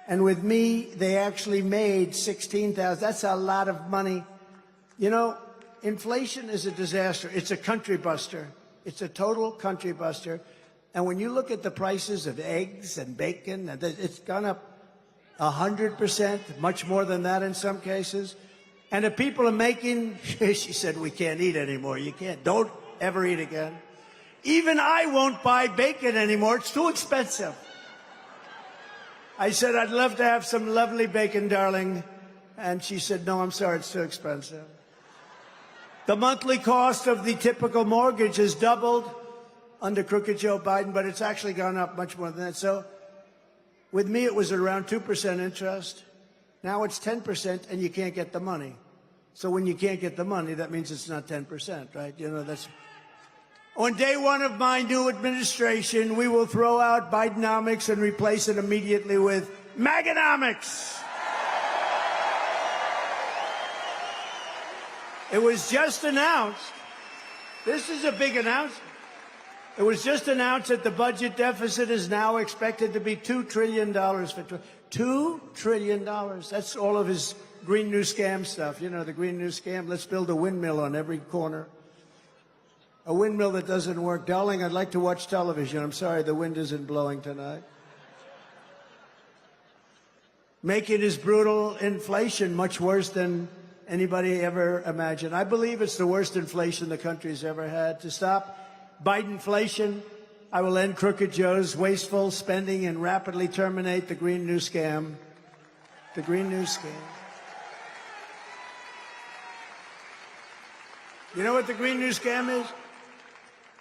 And with me, they actually made $16,000. That's a lot of money. You know, inflation is a disaster. It's a country buster. It's a total country buster. And when you look at the prices of eggs and bacon, it's gone up 100%, much more than that in some cases. And if people are making, she said, we can't eat anymore. You can't. Don't ever eat again. Even I won't buy bacon anymore. It's too expensive. I said, I'd love to have some lovely bacon, darling. And she said, no, I'm sorry, it's too expensive. The monthly cost of the typical mortgage has doubled under crooked Joe Biden, but it's actually gone up much more than that. So with me, it was around 2% interest. Now it's 10%, and you can't get the money. So when you can't get the money, that means it's not 10%, right? You know, that's... On day one of my new administration, we will throw out Bidenomics and replace it immediately with Maganomics. It was just announced. This is a big announcement. It was just announced that the budget deficit is now expected to be $2 trillion for $2 trillion. That's all of his Green New Scam stuff. You know, the Green New Scam. Let's build a windmill on every corner. A windmill that doesn't work. Darling, I'd like to watch television. I'm sorry, the wind isn't blowing tonight. Making his brutal inflation much worse than anybody ever imagined. I believe it's the worst inflation the country's ever had. To stop Bidenflation, I will end Crooked Joe's wasteful spending and rapidly terminate the Green New Scam. The Green New Scam. You know what the Green New Scam is?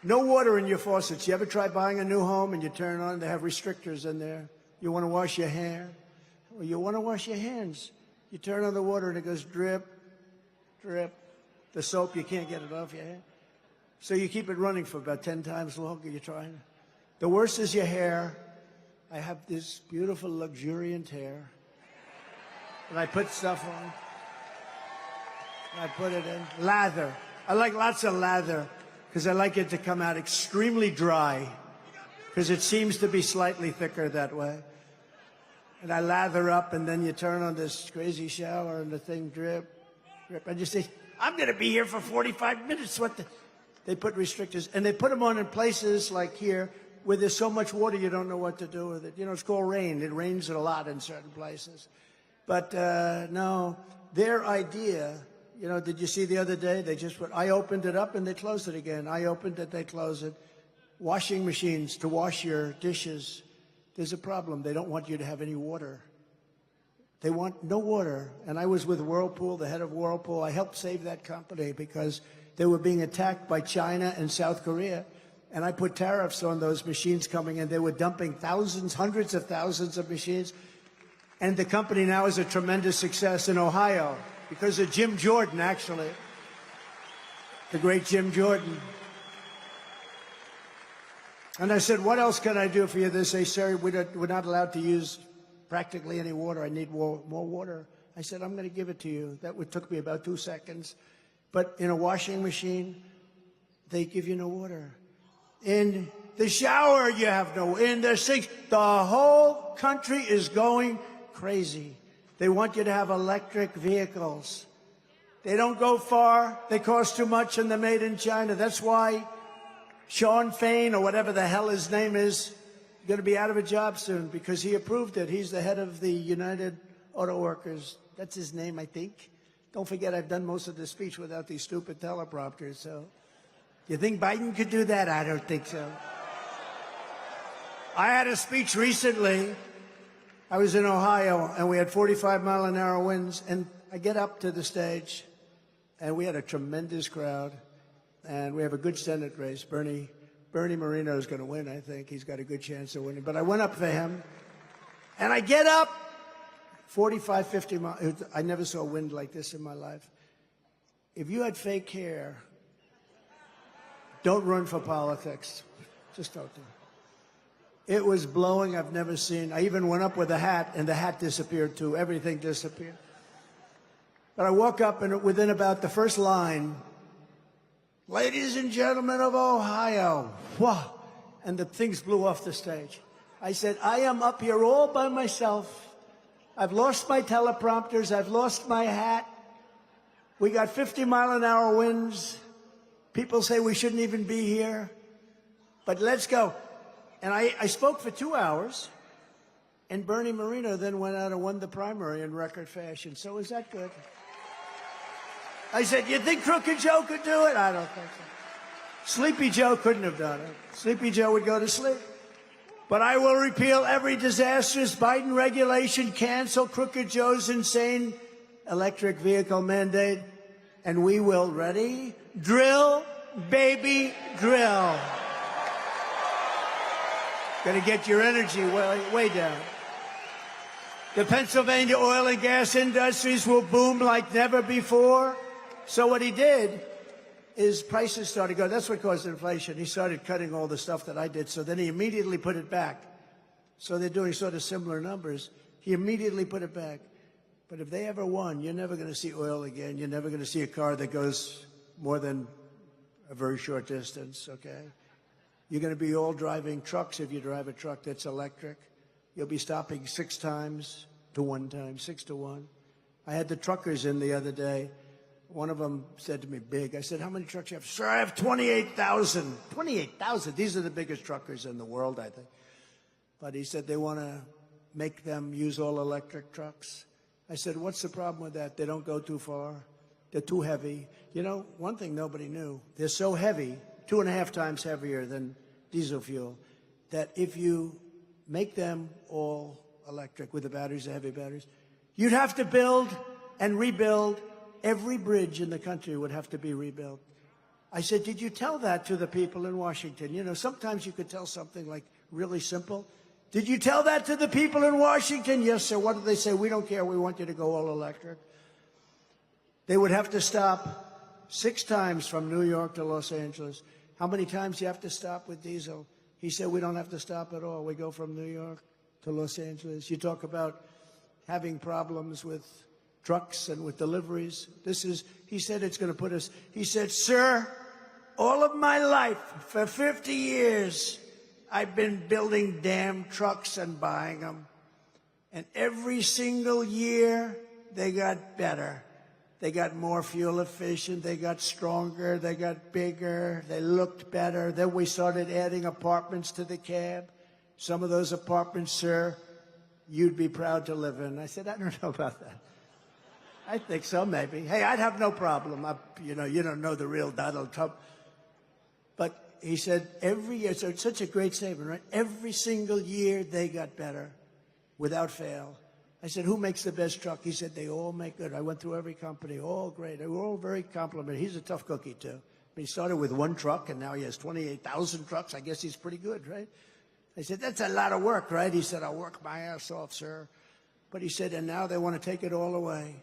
No water in your faucets. You ever try buying a new home and you turn on, they have restrictors in there. You want to wash your hair? Or you want to wash your hands. You turn on the water and it goes drip, drip. The soap, you can't get it off your hair. So you keep it running for about 10 times longer. You're trying. The worst is your hair. I have this beautiful, luxuriant hair. And I put stuff on. And I put it in. Lather. I like lots of lather because I like it to come out extremely dry because it seems to be slightly thicker that way. And I lather up, and then you turn on this crazy shower, and the thing drip, drip. And you say, I'm going to be here for 45 minutes. What the... They put restrictors, and they put them on in places like here where there's so much water you don't know what to do with it. You know, it's called rain. It rains a lot in certain places. But no, their idea, you know, did you see the other day? They just put, I opened it up and they closed it again. I opened it, they closed it. Washing machines to wash your dishes. There's a problem. They don't want you to have any water. They want no water. And I was with Whirlpool, the head of Whirlpool. I helped save that company because they were being attacked by China and South Korea. And I put tariffs on those machines coming in. They were dumping thousands, hundreds of thousands of machines. And the company now is a tremendous success in Ohio because of Jim Jordan, actually. The great Jim Jordan. And I said, what else can I do for you? They say, sir, we're not allowed to use practically any water. I need more water. I said, I'm going to give it to you. That took me about 2 seconds. But in a washing machine, they give you no water. In the shower, you have no. In the sink, the whole country is going crazy. They want you to have electric vehicles. They don't go far. They cost too much, and they're made in China. That's why Sean Fain, or whatever the hell his name is, going to be out of a job soon because he approved it. He's the head of the United Auto Workers. That's his name, I think. Don't forget, I've done most of the speech without these stupid teleprompters, so. You think Biden could do that? I don't think so. I had a speech recently. I was in Ohio, and we had 45-mile-an-hour winds, and I get up to the stage, and we had a tremendous crowd, and we have a good Senate race. Bernie Bernie Moreno is going to win, I think. He's got a good chance of winning. But I went up for him, and I get up 45, 50 miles. I never saw wind like this in my life. If you had fake hair, don't run for politics. Just don't do it. It was blowing I've never seen. I even went up with a hat, and the hat disappeared too. Everything disappeared. But I woke up, and within about the first line, ladies and gentlemen of Ohio, wow, and the things blew off the stage. I said, I am up here all by myself. I've lost my teleprompters. I've lost my hat. We got 50-mile-an-hour winds. People say we shouldn't even be here. But let's go. And I spoke for 2 hours, and Bernie Moreno then went out and won the primary in record fashion. So is that good? I said, you think Crooked Joe could do it? I don't think so. Sleepy Joe couldn't have done it. Sleepy Joe would go to sleep. But I will repeal every disastrous Biden regulation, cancel Crooked Joe's insane electric vehicle mandate, and we will, ready? Drill, baby, drill. Gonna get your energy way down. The Pennsylvania oil and gas industries will boom like never before. So what he did is prices started going. That's what caused inflation. He started cutting all the stuff that I did. So then he immediately put it back. So they're doing sort of similar numbers. He immediately put it back. But if they ever won, you're never going to see oil again. You're never going to see a car that goes more than a very short distance, okay? You're going to be all driving trucks if you drive a truck that's electric. You'll be stopping 6 times to 1 time, 6 to 1. I had the truckers in the other day. One of them said to me, big. I said, how many trucks do you have? Sir, I have 28,000. 28,000? These are the biggest truckers in the world, I think. But he said they want to make them use all electric trucks. I said, what's the problem with that? They don't go too far. They're too heavy. You know, one thing nobody knew, they're so heavy, 2.5 times heavier than diesel fuel, that if you make them all electric with the batteries, the heavy batteries, you'd have to build and rebuild. Every bridge in the country would have to be rebuilt. I said, did you tell that to the people in Washington? You know, sometimes you could tell something like really simple. Did you tell that to the people in Washington? Yes, sir. What did they say? We don't care. We want you to go all electric. They would have to stop 6 times from New York to Los Angeles. How many times do you have to stop with diesel? He said, we don't have to stop at all. We go from New York to Los Angeles. You talk about having problems with trucks and with deliveries. He said it's going to put us, he said, sir, all of my life, for 50 years, I've been building damn trucks and buying them. And every single year, they got better. They got more fuel efficient, they got stronger, they got bigger, they looked better. Then we started adding apartments to the cab. Some of those apartments, sir, you'd be proud to live in. I said, I don't know about that. I think so, maybe. Hey, I'd have no problem. You know, you don't know the real Donald Trump. But he said every year, so it's such a great statement, right? Every single year they got better without fail. I said, who makes the best truck? He said, they all make good. I went through every company, all great. They were all very complimentary. He's a tough cookie, too. He started with 1 truck, and now he has 28,000 trucks. I guess he's pretty good, right? I said, that's a lot of work, right? He said, I'll work my ass off, sir. But he said, and now they want to take it all away.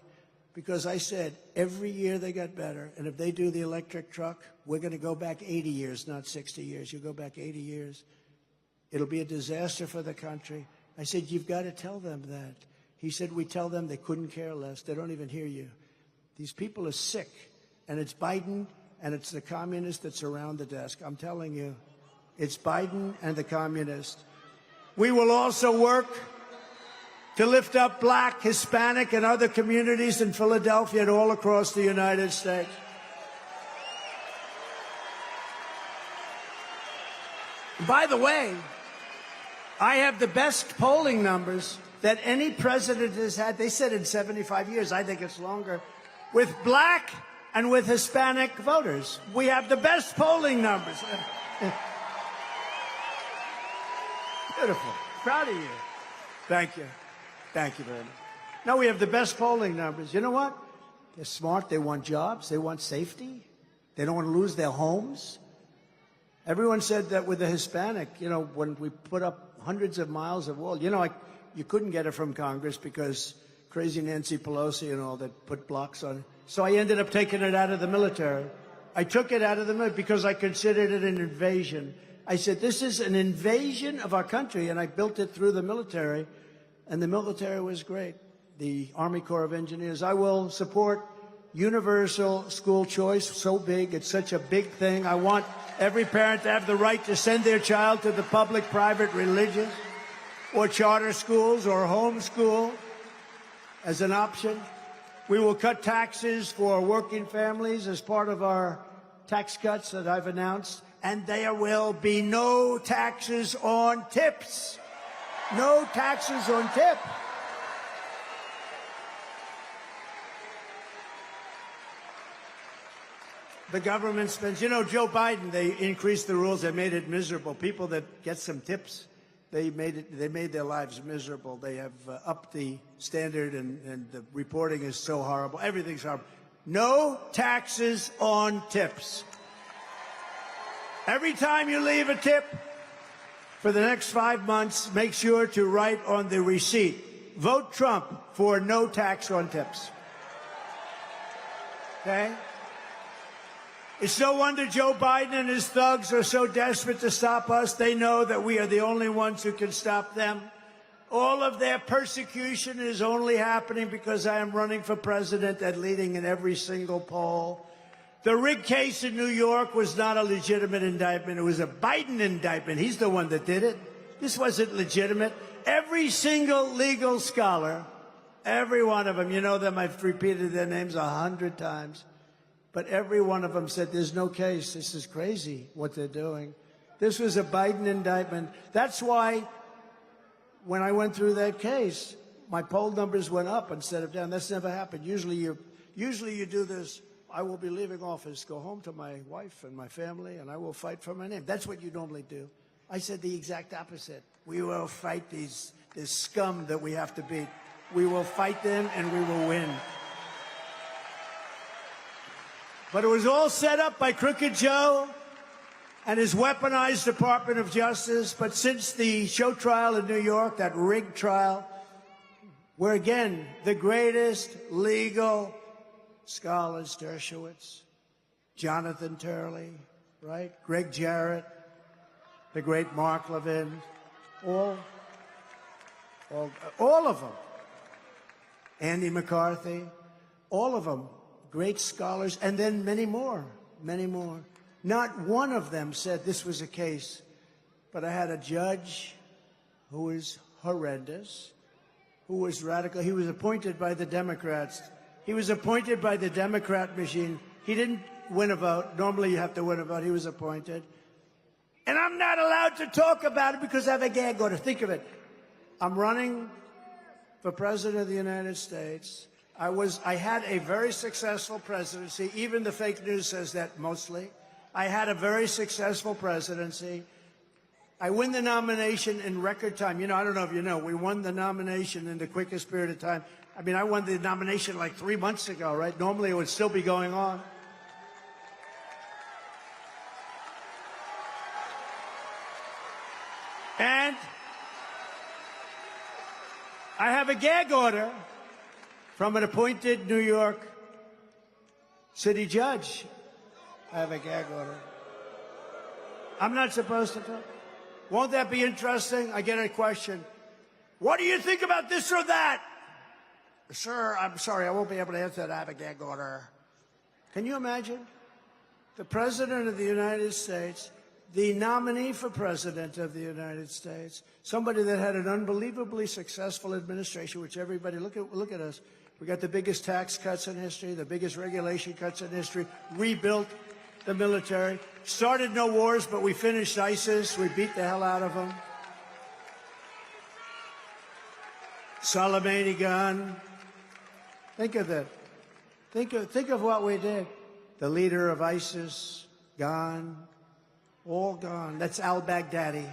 Because I said, every year they got better. And if they do the electric truck, we're going to go back 80 years, not 60 years. You go back 80 years. It'll be a disaster for the country. I said, you've got to tell them that. He said, we tell them they couldn't care less. They don't even hear you. These people are sick. And it's Biden and it's the communists that surround the desk. I'm telling you, it's Biden and the communists. We will also work to lift up Black, Hispanic, and other communities in Philadelphia and all across the United States. By the way, I have the best polling numbers that any president has had. They said in 75 years. I think it's longer. With Black and with Hispanic voters. We have the best polling numbers. Beautiful. Proud of you. Thank you. Thank you very much. Now we have the best polling numbers. You know what? They're smart. They want jobs. They want safety. They don't want to lose their homes. Everyone said that with the Hispanic, you know, when we put up hundreds of miles of wall, you know, you couldn't get it from Congress because crazy Nancy Pelosi and all that put blocks on it. So I ended up taking it out of the military. I took it out of the military because I considered it an invasion. I said, this is an invasion of our country, and I built it through the military, and the military was great. The Army Corps of Engineers. I will support universal school choice, so big, it's such a big thing. I want every parent to have the right to send their child to the public, private, religious, or charter schools, or homeschool as an option. We will cut taxes for working families as part of our tax cuts that I've announced, and there will be no taxes on tips. No taxes on tips. The government spends, you know, Joe Biden, they increased the rules. They made it miserable. People that get some tips, they made their lives miserable. They have upped the standard, and the reporting is so horrible. Everything's horrible. No taxes on tips. Every time you leave a tip for the next 5 months, make sure to write on the receipt, vote Trump for no tax on tips. Okay? It's no wonder Joe Biden and his thugs are so desperate to stop us. They know that we are the only ones who can stop them. All of their persecution is only happening because I am running for president and leading in every single poll. The rig case in New York was not a legitimate indictment. It was a Biden indictment. He's the one that did it. This wasn't legitimate. Every single legal scholar, every one of them, you know them, I've repeated their names 100 times. But every one of them said, there's no case. This is crazy what they're doing. This was a Biden indictment. That's why when I went through that case, my poll numbers went up instead of down. That's never happened. Usually you do this, I will be leaving office, go home to my wife and my family, and I will fight for my name. That's what you normally do. I said the exact opposite. We will fight this scum that we have to beat. We will fight them, and we will win. But it was all set up by Crooked Joe and his weaponized Department of Justice. But since the show trial in New York, that rigged trial, where again, the greatest legal scholars, Dershowitz, Jonathan Turley, right? Greg Jarrett, the great Mark Levin, all of them. Andy McCarthy, all of them. Great scholars, and then many more, many more. Not one of them said this was a case, but I had a judge who was horrendous, who was radical. He was appointed by the Democrats. He was appointed by the Democrat machine. He didn't win a vote. Normally you have to win a vote. He was appointed. And I'm not allowed to talk about it because I have a gag order. Think of it. I'm running for President of the United States. I had a very successful presidency. Even the fake news says that mostly. I had a very successful presidency. I win the nomination in record time. You know, I don't know if you know, we won the nomination in the quickest period of time. I mean, I won the nomination like 3 months ago, right? Normally it would still be going on. And I have a gag order from an appointed New York City judge. I have a gag order. I'm not supposed to talk. Won't that be interesting? I get a question. What do you think about this or that? Sir, I'm sorry, I won't be able to answer that. I have a gag order. Can you imagine? The President of the United States, the nominee for President of the United States, somebody that had an unbelievably successful administration, which everybody, look at us. We got the biggest tax cuts in history, the biggest regulation cuts in history, rebuilt the military, started no wars, but we finished ISIS. We beat the hell out of them. Soleimani gone. Think of that. Think of what we did. The leader of ISIS gone. All gone. That's al-Baghdadi.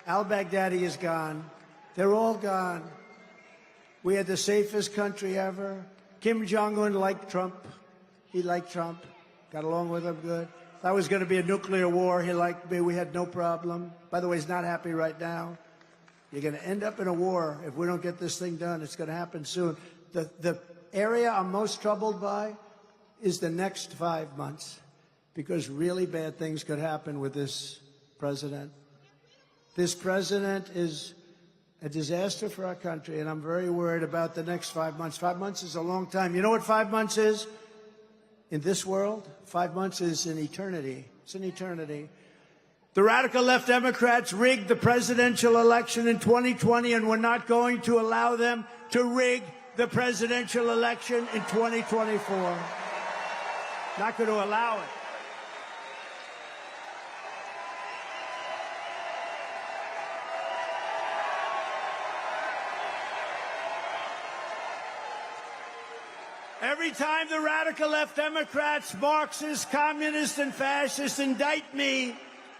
Al-Baghdadi is gone. They're all gone. We had the safest country ever. Kim Jong-un liked Trump. He liked Trump. Got along with him good. that was going to be a nuclear war. He liked me. We had no problem. By the way, he's not happy right now. You're going to end up in a war if we don't get this thing done. It's going to happen soon. The area I'm most troubled by is the next 5 months, because really bad things could happen with this president. This president is a disaster for our country, and I'm very worried about the next 5 months. 5 months is a long time. You know what 5 months is in this world? 5 months is an eternity. It's an eternity. The radical left Democrats rigged the presidential election in 2020, and we're not going to allow them to rig the presidential election in 2024. Not going to allow it. Every time the radical left Democrats, Marxists, communists, and fascists indict me,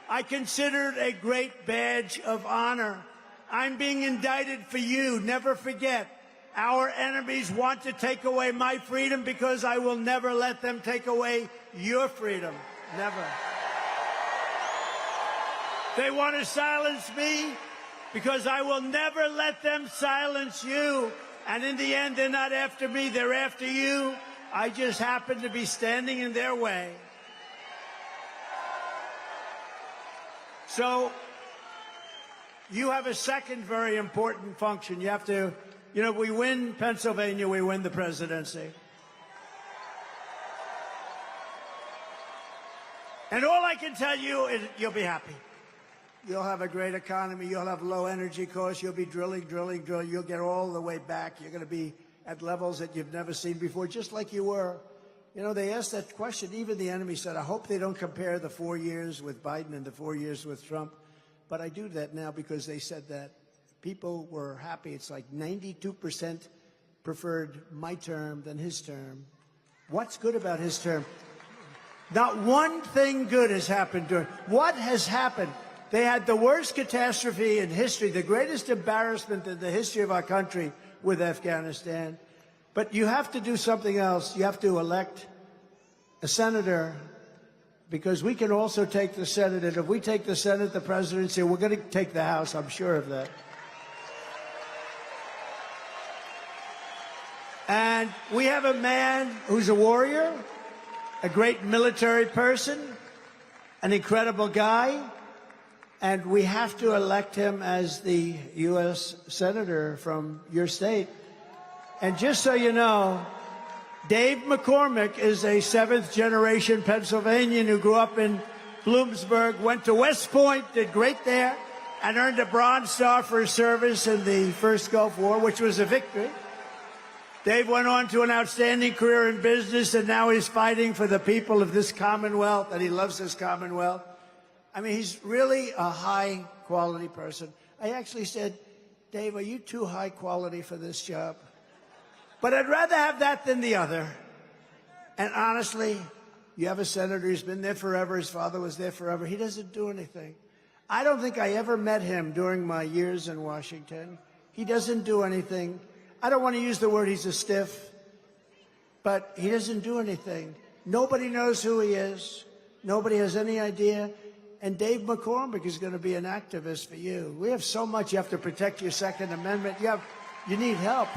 I consider it a great badge of honor. I'm being indicted for you. Never forget, our enemies want to take away my freedom because I will never let them take away your freedom. Never. They want to silence me because I will never let them silence you. And in the end, they're not after me, they're after you. I just happen to be standing in their way. So you have a second very important function. You have to, you know, if we win Pennsylvania, we win the presidency. And all I can tell you is you'll be happy. You'll have a great economy. You'll have low energy costs. You'll be drilling. You'll get all the way back. You're going to be at levels that you've never seen before, just like you were. You know, they asked that question. Even the enemy said, I hope they don't compare the 4 years with Biden and the 4 years with Trump. But I do that now because they said that. People were happy. It's like 92% preferred my term than his term. What's good about his term? Not one thing good has happened during. What has happened? They had the worst catastrophe in history, the greatest embarrassment in the history of our country with Afghanistan. But you have to do something else. You have to elect a senator, because we can also take the Senate. And if we take the Senate, the presidency, we're going to take the House. I'm sure of that. And we have a man who's a warrior, a great military person, an incredible guy. And we have to elect him as the U.S. Senator from your state. And just so you know, Dave McCormick is a seventh-generation Pennsylvanian who grew up in Bloomsburg, went to West Point, did great there, and earned a Bronze Star for his service in the first Gulf War, which was a victory. Dave went on to an outstanding career in business, and now he's fighting for the people of this Commonwealth, and he loves this Commonwealth. I mean, he's really a high-quality person. I actually said, Dave, are you too high quality for this job? But I'd rather have that than the other. And honestly, you have a senator who's been there forever. His father was there forever. He doesn't do anything. I don't think I ever met him during my years in Washington. He doesn't do anything. I don't want to use the word he's a stiff, but he doesn't do anything. Nobody knows who he is. Nobody has any idea. And Dave McCormick is going to be an activist for you. We have so much. You have to protect your Second Amendment. You need help.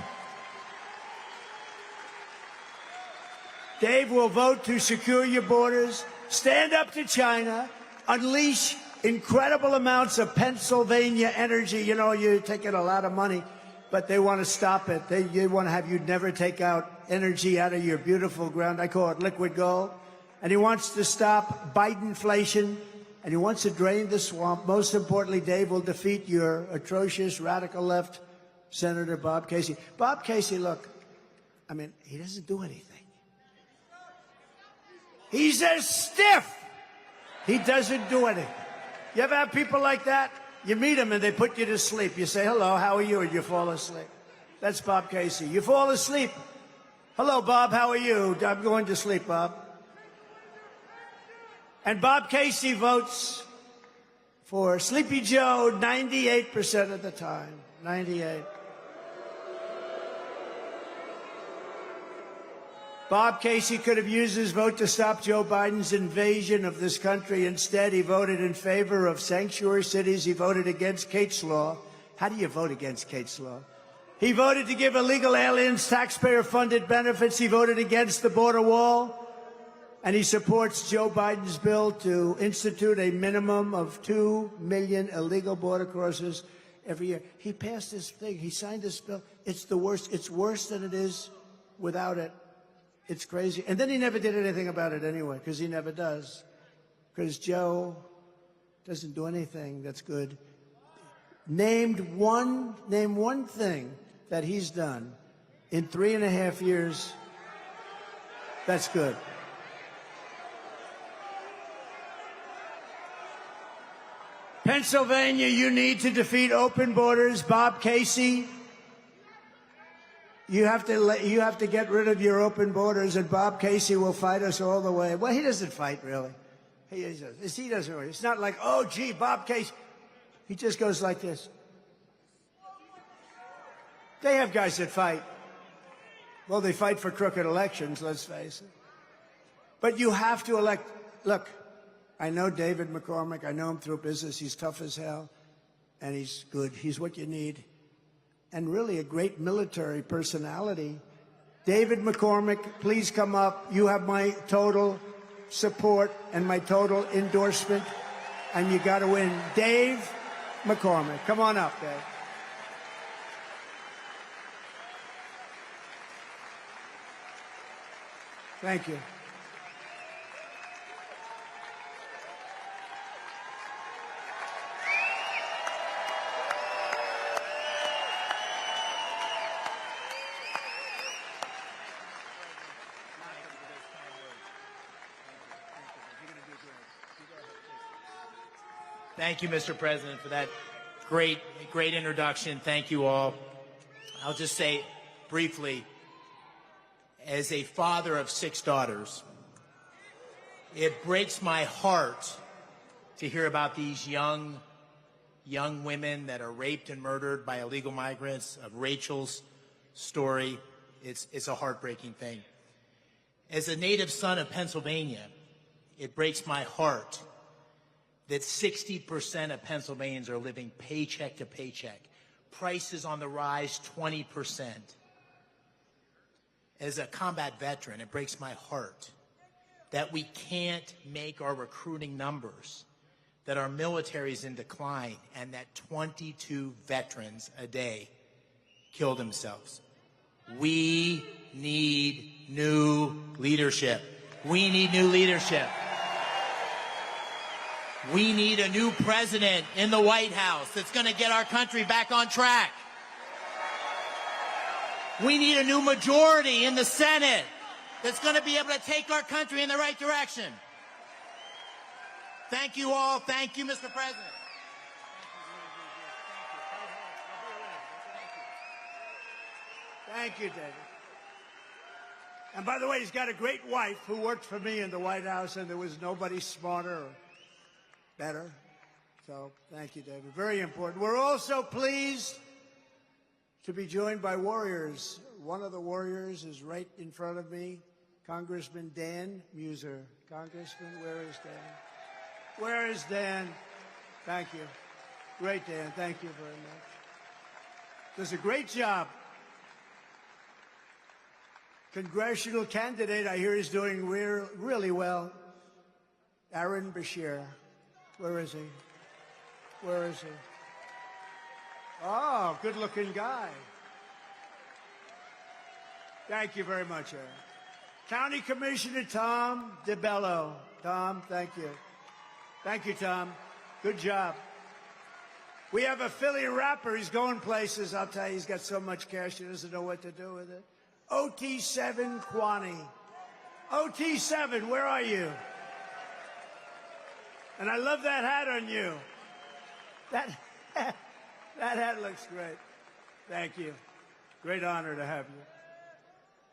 Dave will vote to secure your borders, stand up to China, unleash incredible amounts of Pennsylvania energy. You know, you're taking a lot of money, but they want to stop it. They want to have you never take out energy out of your beautiful ground. I call it liquid gold. And he wants to stop Bidenflation. And he wants to drain the swamp. Most importantly, Dave will defeat your atrocious radical left Senator Bob Casey. Bob Casey, look, I mean, he doesn't do anything. He's a stiff. He doesn't do anything. You ever have people like that? You meet them and they put you to sleep. You say, hello, how are you? And you fall asleep. That's Bob Casey. You fall asleep. Hello, Bob, how are you? I'm going to sleep, Bob. And Bob Casey votes for Sleepy Joe 98% of the time. 98. Bob Casey could have used his vote to stop Joe Biden's invasion of this country. Instead, he voted in favor of sanctuary cities. He voted against Kate's Law. How do you vote against Kate's Law? He voted to give illegal aliens taxpayer-funded benefits. He voted against the border wall. And he supports Joe Biden's bill to institute a minimum of 2 million illegal border crossers every year. He passed this thing. He signed this bill. It's the worst. It's worse than it is without it. It's crazy. And then he never did anything about it anyway, because he never does. Because Joe doesn't do anything that's good. Name one thing that he's done in 3.5 years that's good. Pennsylvania, you need to defeat open borders. Bob Casey, you have to get rid of your open borders, and Bob Casey will fight us all the way. Well, he doesn't fight, really. He doesn't really. It's not like, oh, gee, Bob Casey. He just goes like this. They have guys that fight. Well, they fight for crooked elections, let's face it. But you have to elect. Look, I know David McCormick. I know him through business. He's tough as hell, and he's good. He's what you need. And really a great military personality. David McCormick, please come up. You have my total support and my total endorsement, and you got to win. Dave McCormick, come on up, Dave. Thank you. Thank you, Mr. President, for that great introduction. Thank you all. I'll just say briefly, as a father of 6 daughters, it breaks my heart to hear about these young women that are raped and murdered by illegal migrants. Of Rachel's story, it's a heartbreaking thing. As a native son of Pennsylvania, it breaks my heart that 60% of Pennsylvanians are living paycheck to paycheck. Prices on the rise, 20%. As a combat veteran, it breaks my heart that we can't make our recruiting numbers, that our military is in decline, and that 22 veterans a day kill themselves. We need new leadership. We need new leadership. We need a new president in the White House that's going to get our country back on track. We need a new majority in the Senate that's going to be able to take our country in the right direction. Thank you all. Thank you, Mr. President. Thank you, David. And by the way, he's got a great wife who worked for me in the White House, and there was nobody smarter or better. So thank you, David. Very important. We're also pleased to be joined by warriors. One of the warriors is right in front of me, Congressman Dan Mueser. Congressman, where is Dan? Where is Dan? Thank you. Great, Dan. Thank you very much. Does a great job. Congressional candidate, I hear he's doing really well. Aaron Beshear. Where is he? Where is he? Oh, good-looking guy. Thank you very much, Aaron. County Commissioner Tom DiBello. Tom, thank you. Thank you, Tom. Good job. We have a Philly rapper. He's going places. I'll tell you, he's got so much cash, he doesn't know what to do with it. OT7 Kwani. OT7, where are you? And I love that hat on you. That hat looks great. Thank you. Great honor to have you.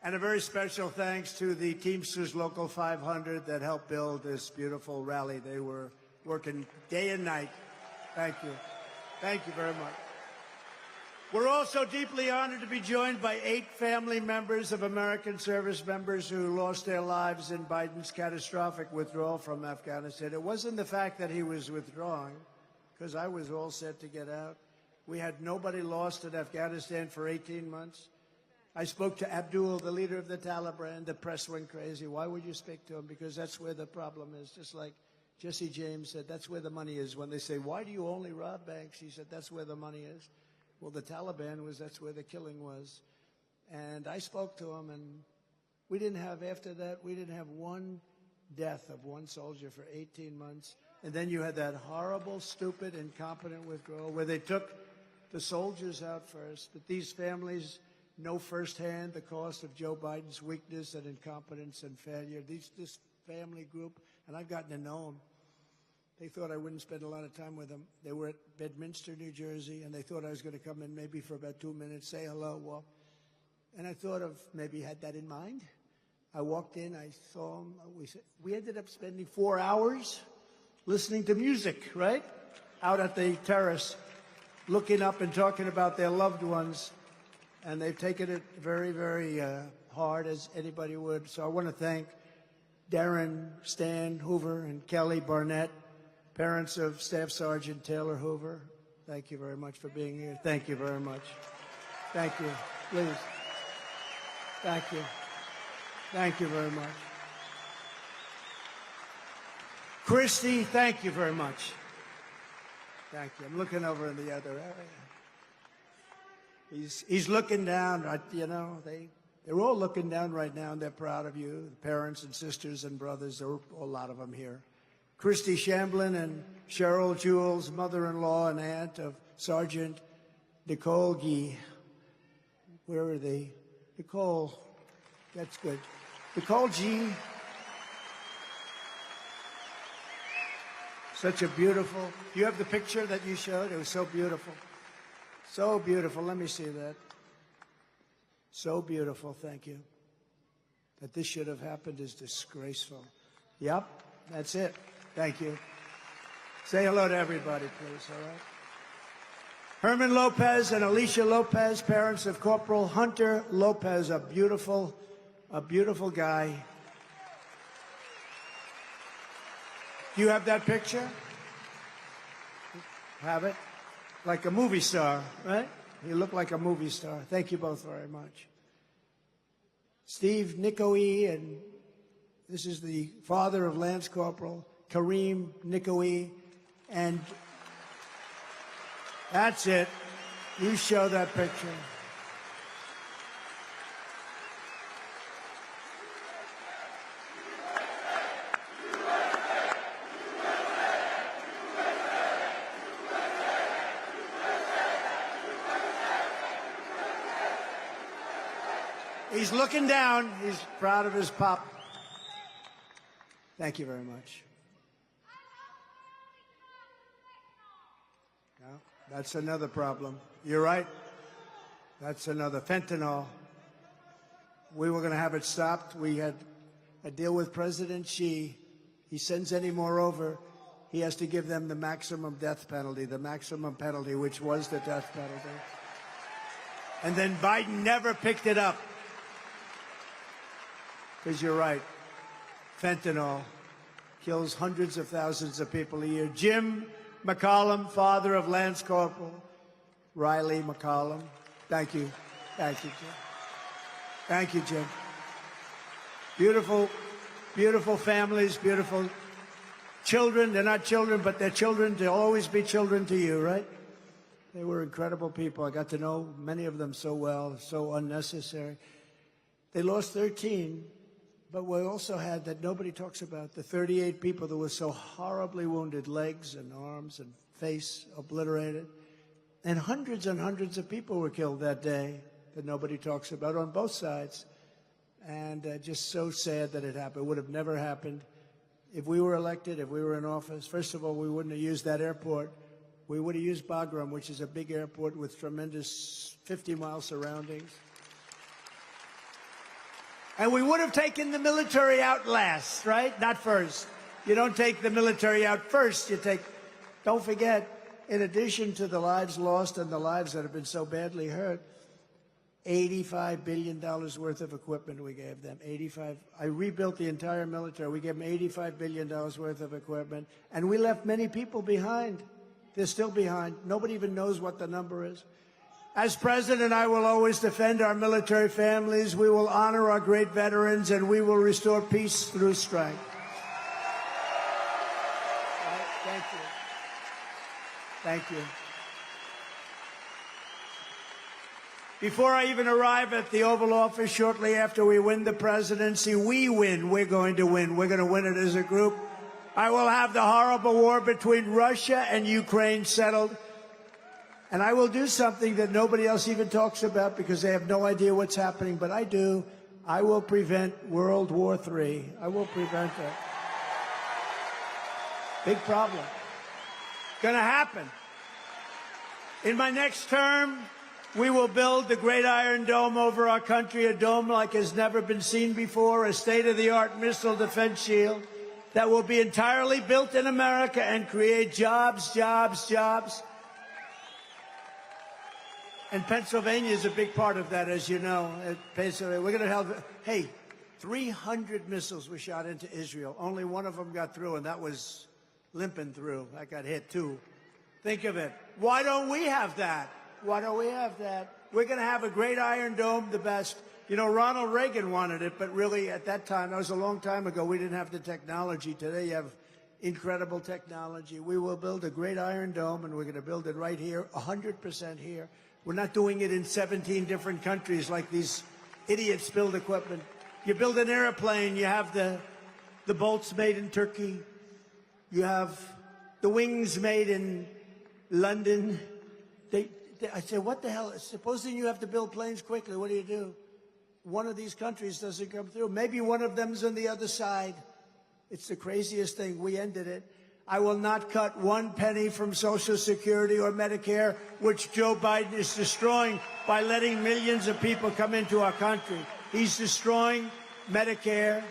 And a very special thanks to the Teamsters Local 500 that helped build this beautiful rally. They were working day and night. Thank you. Thank you very much. We're also deeply honored to be joined by 8 family members of American service members who lost their lives in Biden's catastrophic withdrawal from Afghanistan. It wasn't the fact that he was withdrawing, because I was all set to get out. We had nobody lost in Afghanistan for 18 months. I spoke to Abdul, the leader of the Taliban. The press went crazy. Why would you speak to him? Because that's where the problem is. Just like Jesse James said, that's where the money is. When they say, why do you only rob banks? He said, that's where the money is. Well, the Taliban that's where the killing was. And I spoke to him, and we didn't have, after that, we didn't have one death of one soldier for 18 months. And then you had that horrible, stupid, incompetent withdrawal where they took the soldiers out first. But these families know firsthand the cost of Joe Biden's weakness and incompetence and failure. This family group, and I've gotten to know them. They thought I wouldn't spend a lot of time with them. They were at Bedminster, New Jersey, and they thought I was going to come in maybe for about 2 minutes, say hello, walk. And I thought of maybe had that in mind. I walked in, I saw them. We ended up spending 4 hours listening to music, right? Out at the terrace, looking up and talking about their loved ones. And they've taken it very, very hard, as anybody would. So I want to thank Darren, Stan Hoover, and Kelly Barnett, parents of Staff Sergeant Taylor Hoover. Thank you very much for being here. Thank you very much. Thank you. Please. Thank you. Thank you very much. Christy, thank you very much. Thank you. I'm looking over in the other area. He's looking down. You know, they're all looking down right now, and they're proud of you. The parents and sisters and brothers, there are a lot of them here. Christy Shamblin and Cheryl Jules, mother-in-law and aunt of Sergeant Nicole Gee. Where are they? Nicole, that's good. Nicole Gee. Such a beautiful, you have the picture that you showed? It was so beautiful. So beautiful. Let me see that. So beautiful. Thank you. That this should have happened is disgraceful. Yep, that's it. Thank you. Say hello to everybody, please, all right? Herman Lopez and Alicia Lopez, parents of Corporal Hunter Lopez, a beautiful guy. Do you have that picture? Have it? Like a movie star, right? You look like a movie star. Thank you both very much. Steve Nicoe, and this is the father of Lance Corporal Kareem Nicoe, and that's it. You show that picture. He's looking down. He's proud of his pop. Thank you very much. No, that's another problem. You're right. That's another fentanyl. We were going to have it stopped. We had a deal with President Xi. He sends any more over, he has to give them the maximum death penalty, which was the death penalty. And then Biden never picked it up. Because you're right, fentanyl kills hundreds of thousands of people a year. Jim McCollum, father of Lance Corporal Riley McCollum. Thank you. Thank you, Jim. Thank you, Jim. Beautiful, beautiful families, beautiful children. They're not children, but they're children. They'll always be children to you, right? They were incredible people. I got to know many of them so well, so unnecessary. They lost 13. But we also had, that nobody talks about, the 38 people that were so horribly wounded, legs and arms and face obliterated. And hundreds of people were killed that day that nobody talks about on both sides. And just so sad that it happened. It would have never happened if we were elected, if we were in office. First of all, we wouldn't have used that airport. We would have used Bagram, which is a big airport with tremendous 50-mile surroundings. And we would have taken the military out last, right? Not first. You don't take the military out first. Don't forget, in addition to the lives lost and the lives that have been so badly hurt, $85 billion worth of equipment we gave them. I rebuilt the entire military. We gave them $85 billion worth of equipment. And we left many people behind. They're still behind. Nobody even knows what the number is. As president, I will always defend our military families. We will honor our great veterans, and we will restore peace through strength. Thank you. Thank you. Before I even arrive at the Oval Office shortly after we win the presidency, we win. We're going to win. We're going to win it as a group. I will have the horrible war between Russia and Ukraine settled. And I will do something that nobody else even talks about because they have no idea what's happening, but I do. I will prevent World War III. I will prevent it. Big problem. Going to happen. In my next term, we will build the Great Iron Dome over our country, a dome like has never been seen before, a state-of-the-art missile defense shield that will be entirely built in America and create jobs, jobs, jobs. And Pennsylvania is a big part of that, as you know. We're going to have, 300 missiles were shot into Israel. Only one of them got through, and that was limping through. That got hit, too. Think of it. Why don't we have that? Why don't we have that? We're going to have a Great Iron Dome, the best. You know, Ronald Reagan wanted it, but really at that time, that was a long time ago, we didn't have the technology. Today you have incredible technology. We will build a Great Iron Dome, and we're going to build it right here, 100% here. We're not doing it in 17 different countries like these idiots build equipment. You build an airplane, you have the bolts made in Turkey. You have the wings made in London. I say, what the hell? Supposing you have to build planes quickly, what do? One of these countries doesn't come through. Maybe one of them's on the other side. It's the craziest thing. We ended it. I will not cut one penny from Social Security or Medicare, which Joe Biden is destroying by letting millions of people come into our country. He's destroying Medicare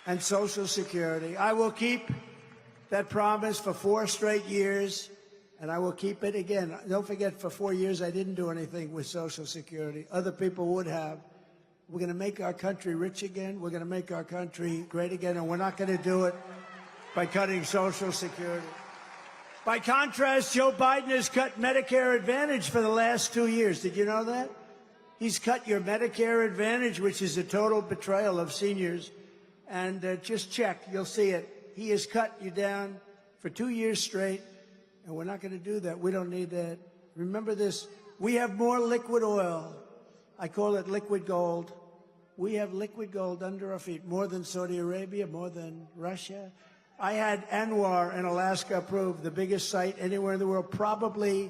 and Social Security. I will keep that promise for 4 straight years. And I will keep it again. Don't forget, for 4 years, I didn't do anything with Social Security. Other people would have. We're going to make our country rich again. We're going to make our country great again. And we're not going to do it by cutting Social Security. By contrast, Joe Biden has cut Medicare Advantage for the last 2 years. Did you know that? He's cut your Medicare Advantage, which is a total betrayal of seniors. And just check. You'll see it. He has cut you down for 2 years straight. And we're not going to do that. We don't need that. Remember this. We have more liquid oil. I call it liquid gold. We have liquid gold under our feet, more than Saudi Arabia, more than Russia. I had Anwar in Alaska approved, the biggest site anywhere in the world, probably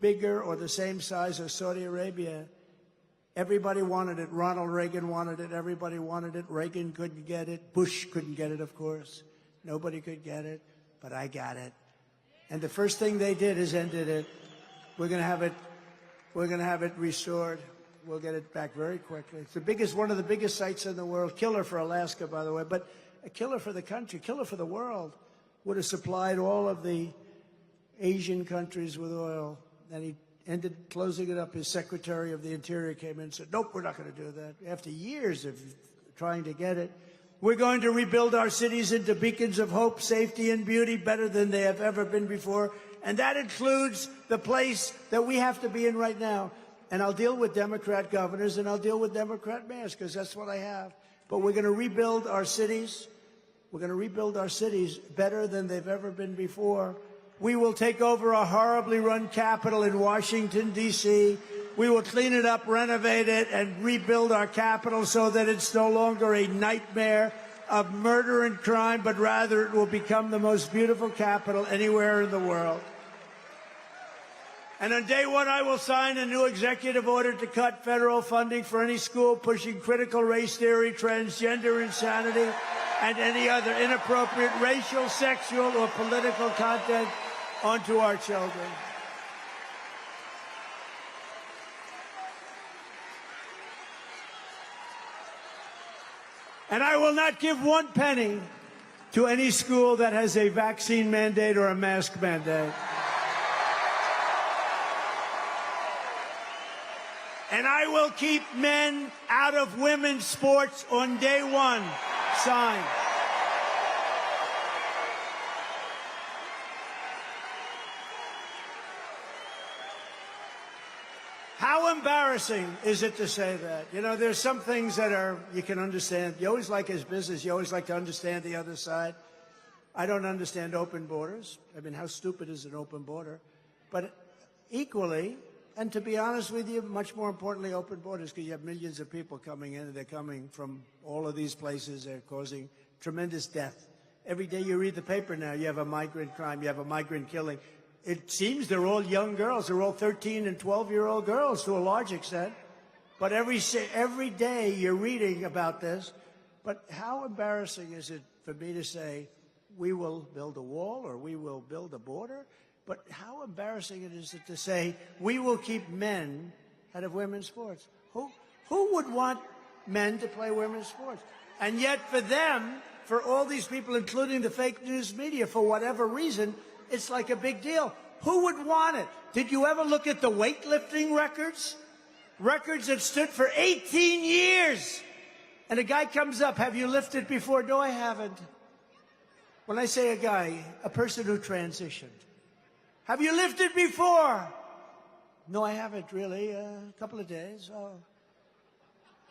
bigger or the same size as Saudi Arabia. Everybody wanted it. Ronald Reagan wanted it. Everybody wanted it. Reagan couldn't get it. Bush couldn't get it, of course. Nobody could get it, but I got it. And the first thing they did is ended it. We're going to have it. We're going to have it restored. We'll get it back very quickly. It's one of the biggest sites in the world. Killer for Alaska, by the way, but a killer for the country, killer for the world. Would have supplied all of the Asian countries with oil. And he ended closing it up. His Secretary of the Interior came in and said, nope, we're not going to do that. After years of trying to get it. We're going to rebuild our cities into beacons of hope, safety, and beauty better than they have ever been before. And that includes the place that we have to be in right now. And I'll deal with Democrat governors and I'll deal with Democrat mayors because that's what I have. But we're going to rebuild our cities. We're going to rebuild our cities better than they've ever been before. We will take over a horribly run Capitol in Washington, D.C. We will clean it up, renovate it, and rebuild our Capitol so that it's no longer a nightmare of murder and crime, but rather it will become the most beautiful Capitol anywhere in the world. And on day one, I will sign a new executive order to cut federal funding for any school pushing critical race theory, transgender insanity, and any other inappropriate racial, sexual, or political content onto our children. And I will not give one penny to any school that has a vaccine mandate or a mask mandate. And I will keep men out of women's sports on day one. Signed. How embarrassing is it to say that? You know, there's some things that you can understand. You always like his business. You always like to understand the other side. I don't understand open borders. I mean, how stupid is an open border? But equally, and to be honest with you, much more importantly, open borders, because you have millions of people coming in, and they're coming from all of these places. They're causing tremendous death. Every day you read the paper now, you have a migrant crime, you have a migrant killing. It seems they're all young girls. They're all 13 and 12-year-old girls to a large extent. But every day you're reading about this. But how embarrassing is it for me to say, we will build a wall or we will build a border? But how embarrassing it is to say, we will keep men out of women's sports? Who would want men to play women's sports? And yet for them, for all these people, including the fake news media, for whatever reason, it's like a big deal. Who would want it? Did you ever look at the weightlifting records? Records that stood for 18 years. And a guy comes up, have you lifted before? No, I haven't. When I say a guy, a person who transitioned. Have you lifted before? No, I haven't really. A couple of days. Oh.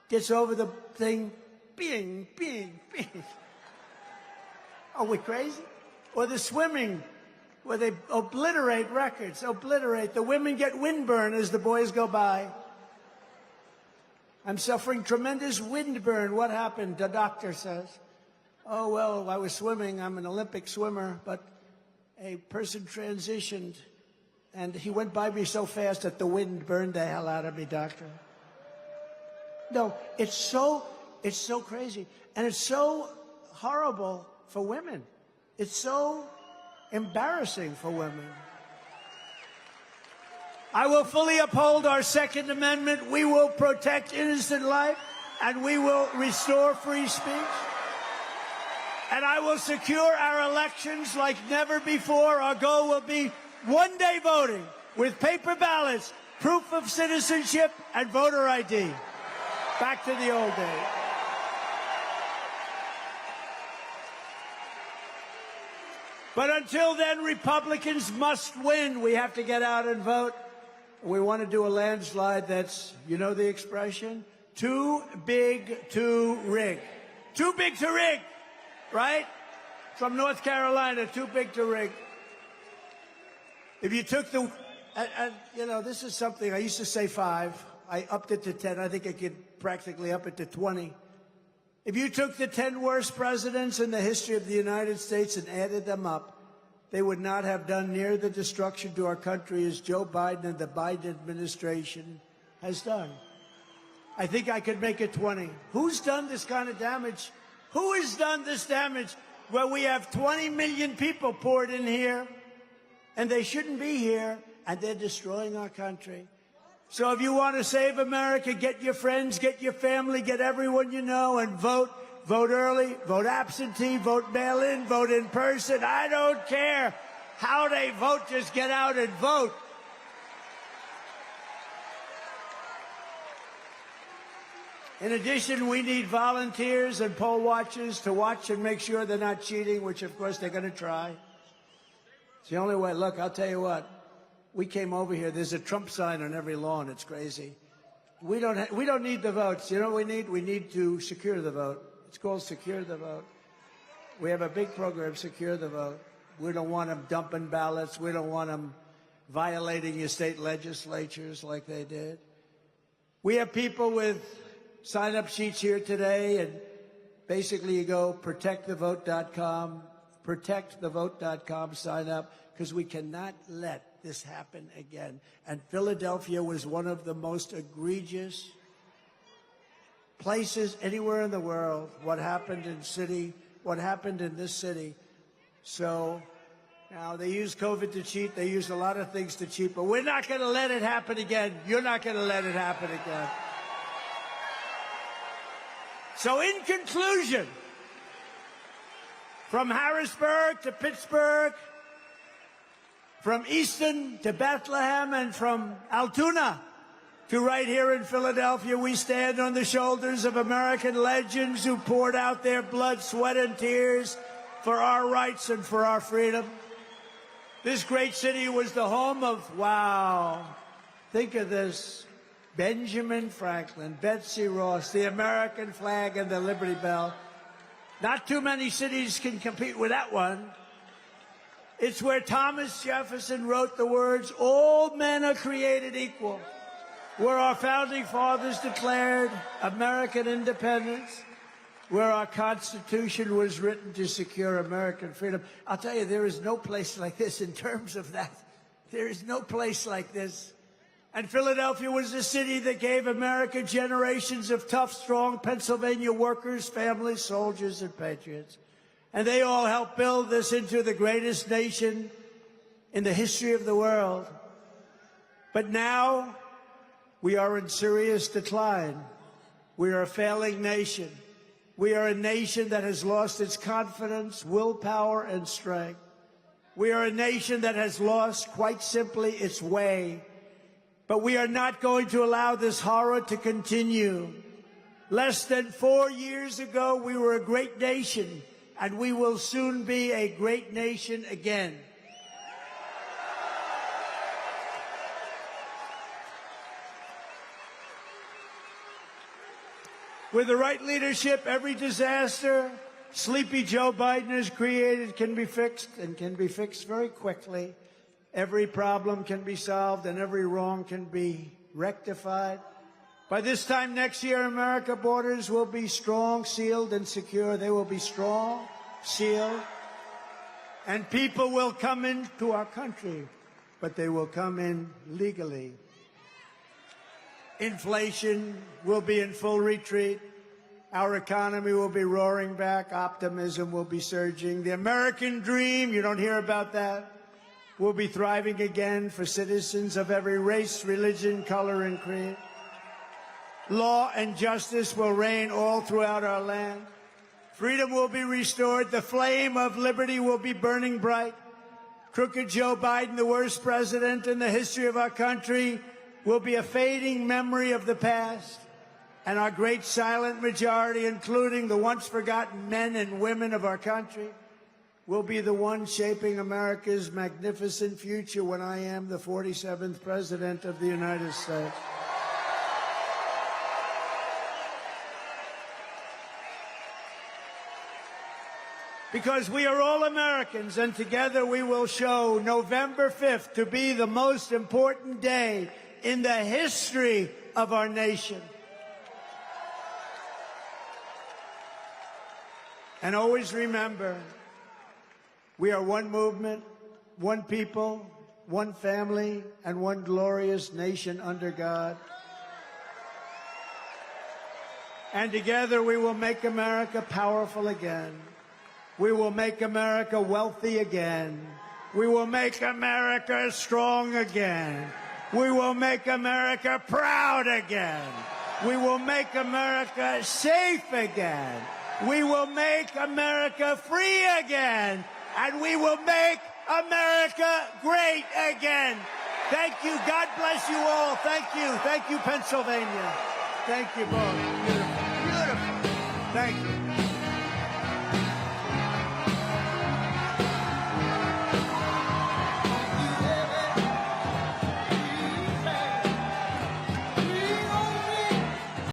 Gets over the thing. Bing, bing, bing. Are we crazy? Or the swimming, where they obliterate records, obliterate. The women get windburn as the boys go by. I'm suffering tremendous windburn. What happened? The doctor says. Oh, well, I was swimming. I'm an Olympic swimmer, but a person transitioned, and he went by me so fast that the wind burned the hell out of me, doctor. No, it's so crazy, and it's so horrible for women. It's so embarrassing for women. I will fully uphold our Second Amendment. We will protect innocent life, and we will restore free speech. And I will secure our elections like never before. Our goal will be one-day voting with paper ballots, proof of citizenship, and voter ID. Back to the old days. But until then, Republicans must win. We have to get out and vote. We want to do a landslide that's, you know the expression? Too big to rig. Too big to rig, right? From North Carolina, too big to rig. If you took the, you know, this is something, I used to say 5. I upped it to 10. I think I could practically up it to 20. If you took the 10 worst presidents in the history of the United States and added them up, they would not have done near the destruction to our country as Joe Biden and the Biden administration has done. I think I could make it 20. Who's done this kind of damage? Who has done this damage where we have 20 million people poured in here, and they shouldn't be here, and they're destroying our country? So if you want to save America, get your friends, get your family, get everyone you know, and vote. Vote early, vote absentee, vote mail-in, vote in person. I don't care how they vote, just get out and vote. In addition, we need volunteers and poll watchers to watch and make sure they're not cheating, which of course they're going to try. It's the only way. Look, I'll tell you what. We came over here. There's a Trump sign on every lawn. It's crazy. We don't need the votes. You know what we need? We need to secure the vote. It's called Secure the Vote. We have a big program, Secure the Vote. We don't want them dumping ballots. We don't want them violating your state legislatures like they did. We have people with sign-up sheets here today, and basically you go protectthevote.com, protectthevote.com, sign up, because we cannot let this happen again. And Philadelphia was one of the most egregious places anywhere in the world. What happened in this city. So now they use COVID to cheat. They use a lot of things to cheat, but we're not going to let it happen again. You're not going to let it happen again. So in conclusion, From Harrisburg to Pittsburgh, from Easton to Bethlehem, and from Altoona to right here in Philadelphia, we stand on the shoulders of American legends who poured out their blood, sweat, and tears for our rights and for our freedom. This great city was the home of, wow, think of this, Benjamin Franklin, Betsy Ross, the American flag, and the Liberty Bell. Not too many cities can compete with that one. It's where Thomas Jefferson wrote the words, "All men are created equal," where our founding fathers declared American independence, where our Constitution was written to secure American freedom. I'll tell you, there is no place like this in terms of that. There is no place like this. And Philadelphia was the city that gave America generations of tough, strong Pennsylvania workers, families, soldiers, and patriots. And they all helped build this into the greatest nation in the history of the world. But now we are in serious decline. We are a failing nation. We are a nation that has lost its confidence, willpower, and strength. We are a nation that has lost, quite simply, its way. But we are not going to allow this horror to continue. Less than 4 years ago, we were a great nation, and we will soon be a great nation again. With the right leadership, every disaster Sleepy Joe Biden has created can be fixed, and can be fixed very quickly. Every problem can be solved, and every wrong can be rectified. By this time next year, America's borders will be strong, sealed, and secure. They will be strong, sealed, and people will come into our country, but they will come in legally. Inflation will be in full retreat. Our economy will be roaring back. Optimism will be surging. The American dream, you don't hear about that, will be thriving again for citizens of every race, religion, color, and creed. Law and justice will reign all throughout our land. Freedom will be restored. The flame of liberty will be burning bright. Crooked Joe Biden, the worst president in the history of our country, will be a fading memory of the past. And our great silent majority, including the once forgotten men and women of our country, will be the ones shaping America's magnificent future when I am the 47th President of the United States. Because we are all Americans, and together we will show November 5th to be the most important day in the history of our nation. And always remember, we are one movement, one people, one family, and one glorious nation under God. And together we will make America powerful again. We will make America wealthy again. We will make America strong again. We will make America proud again. We will make America safe again. We will make America free again. And we will make America great again. Thank you. God bless you all. Thank you. Thank you, Pennsylvania. Thank you both. Beautiful. Beautiful. Thank you.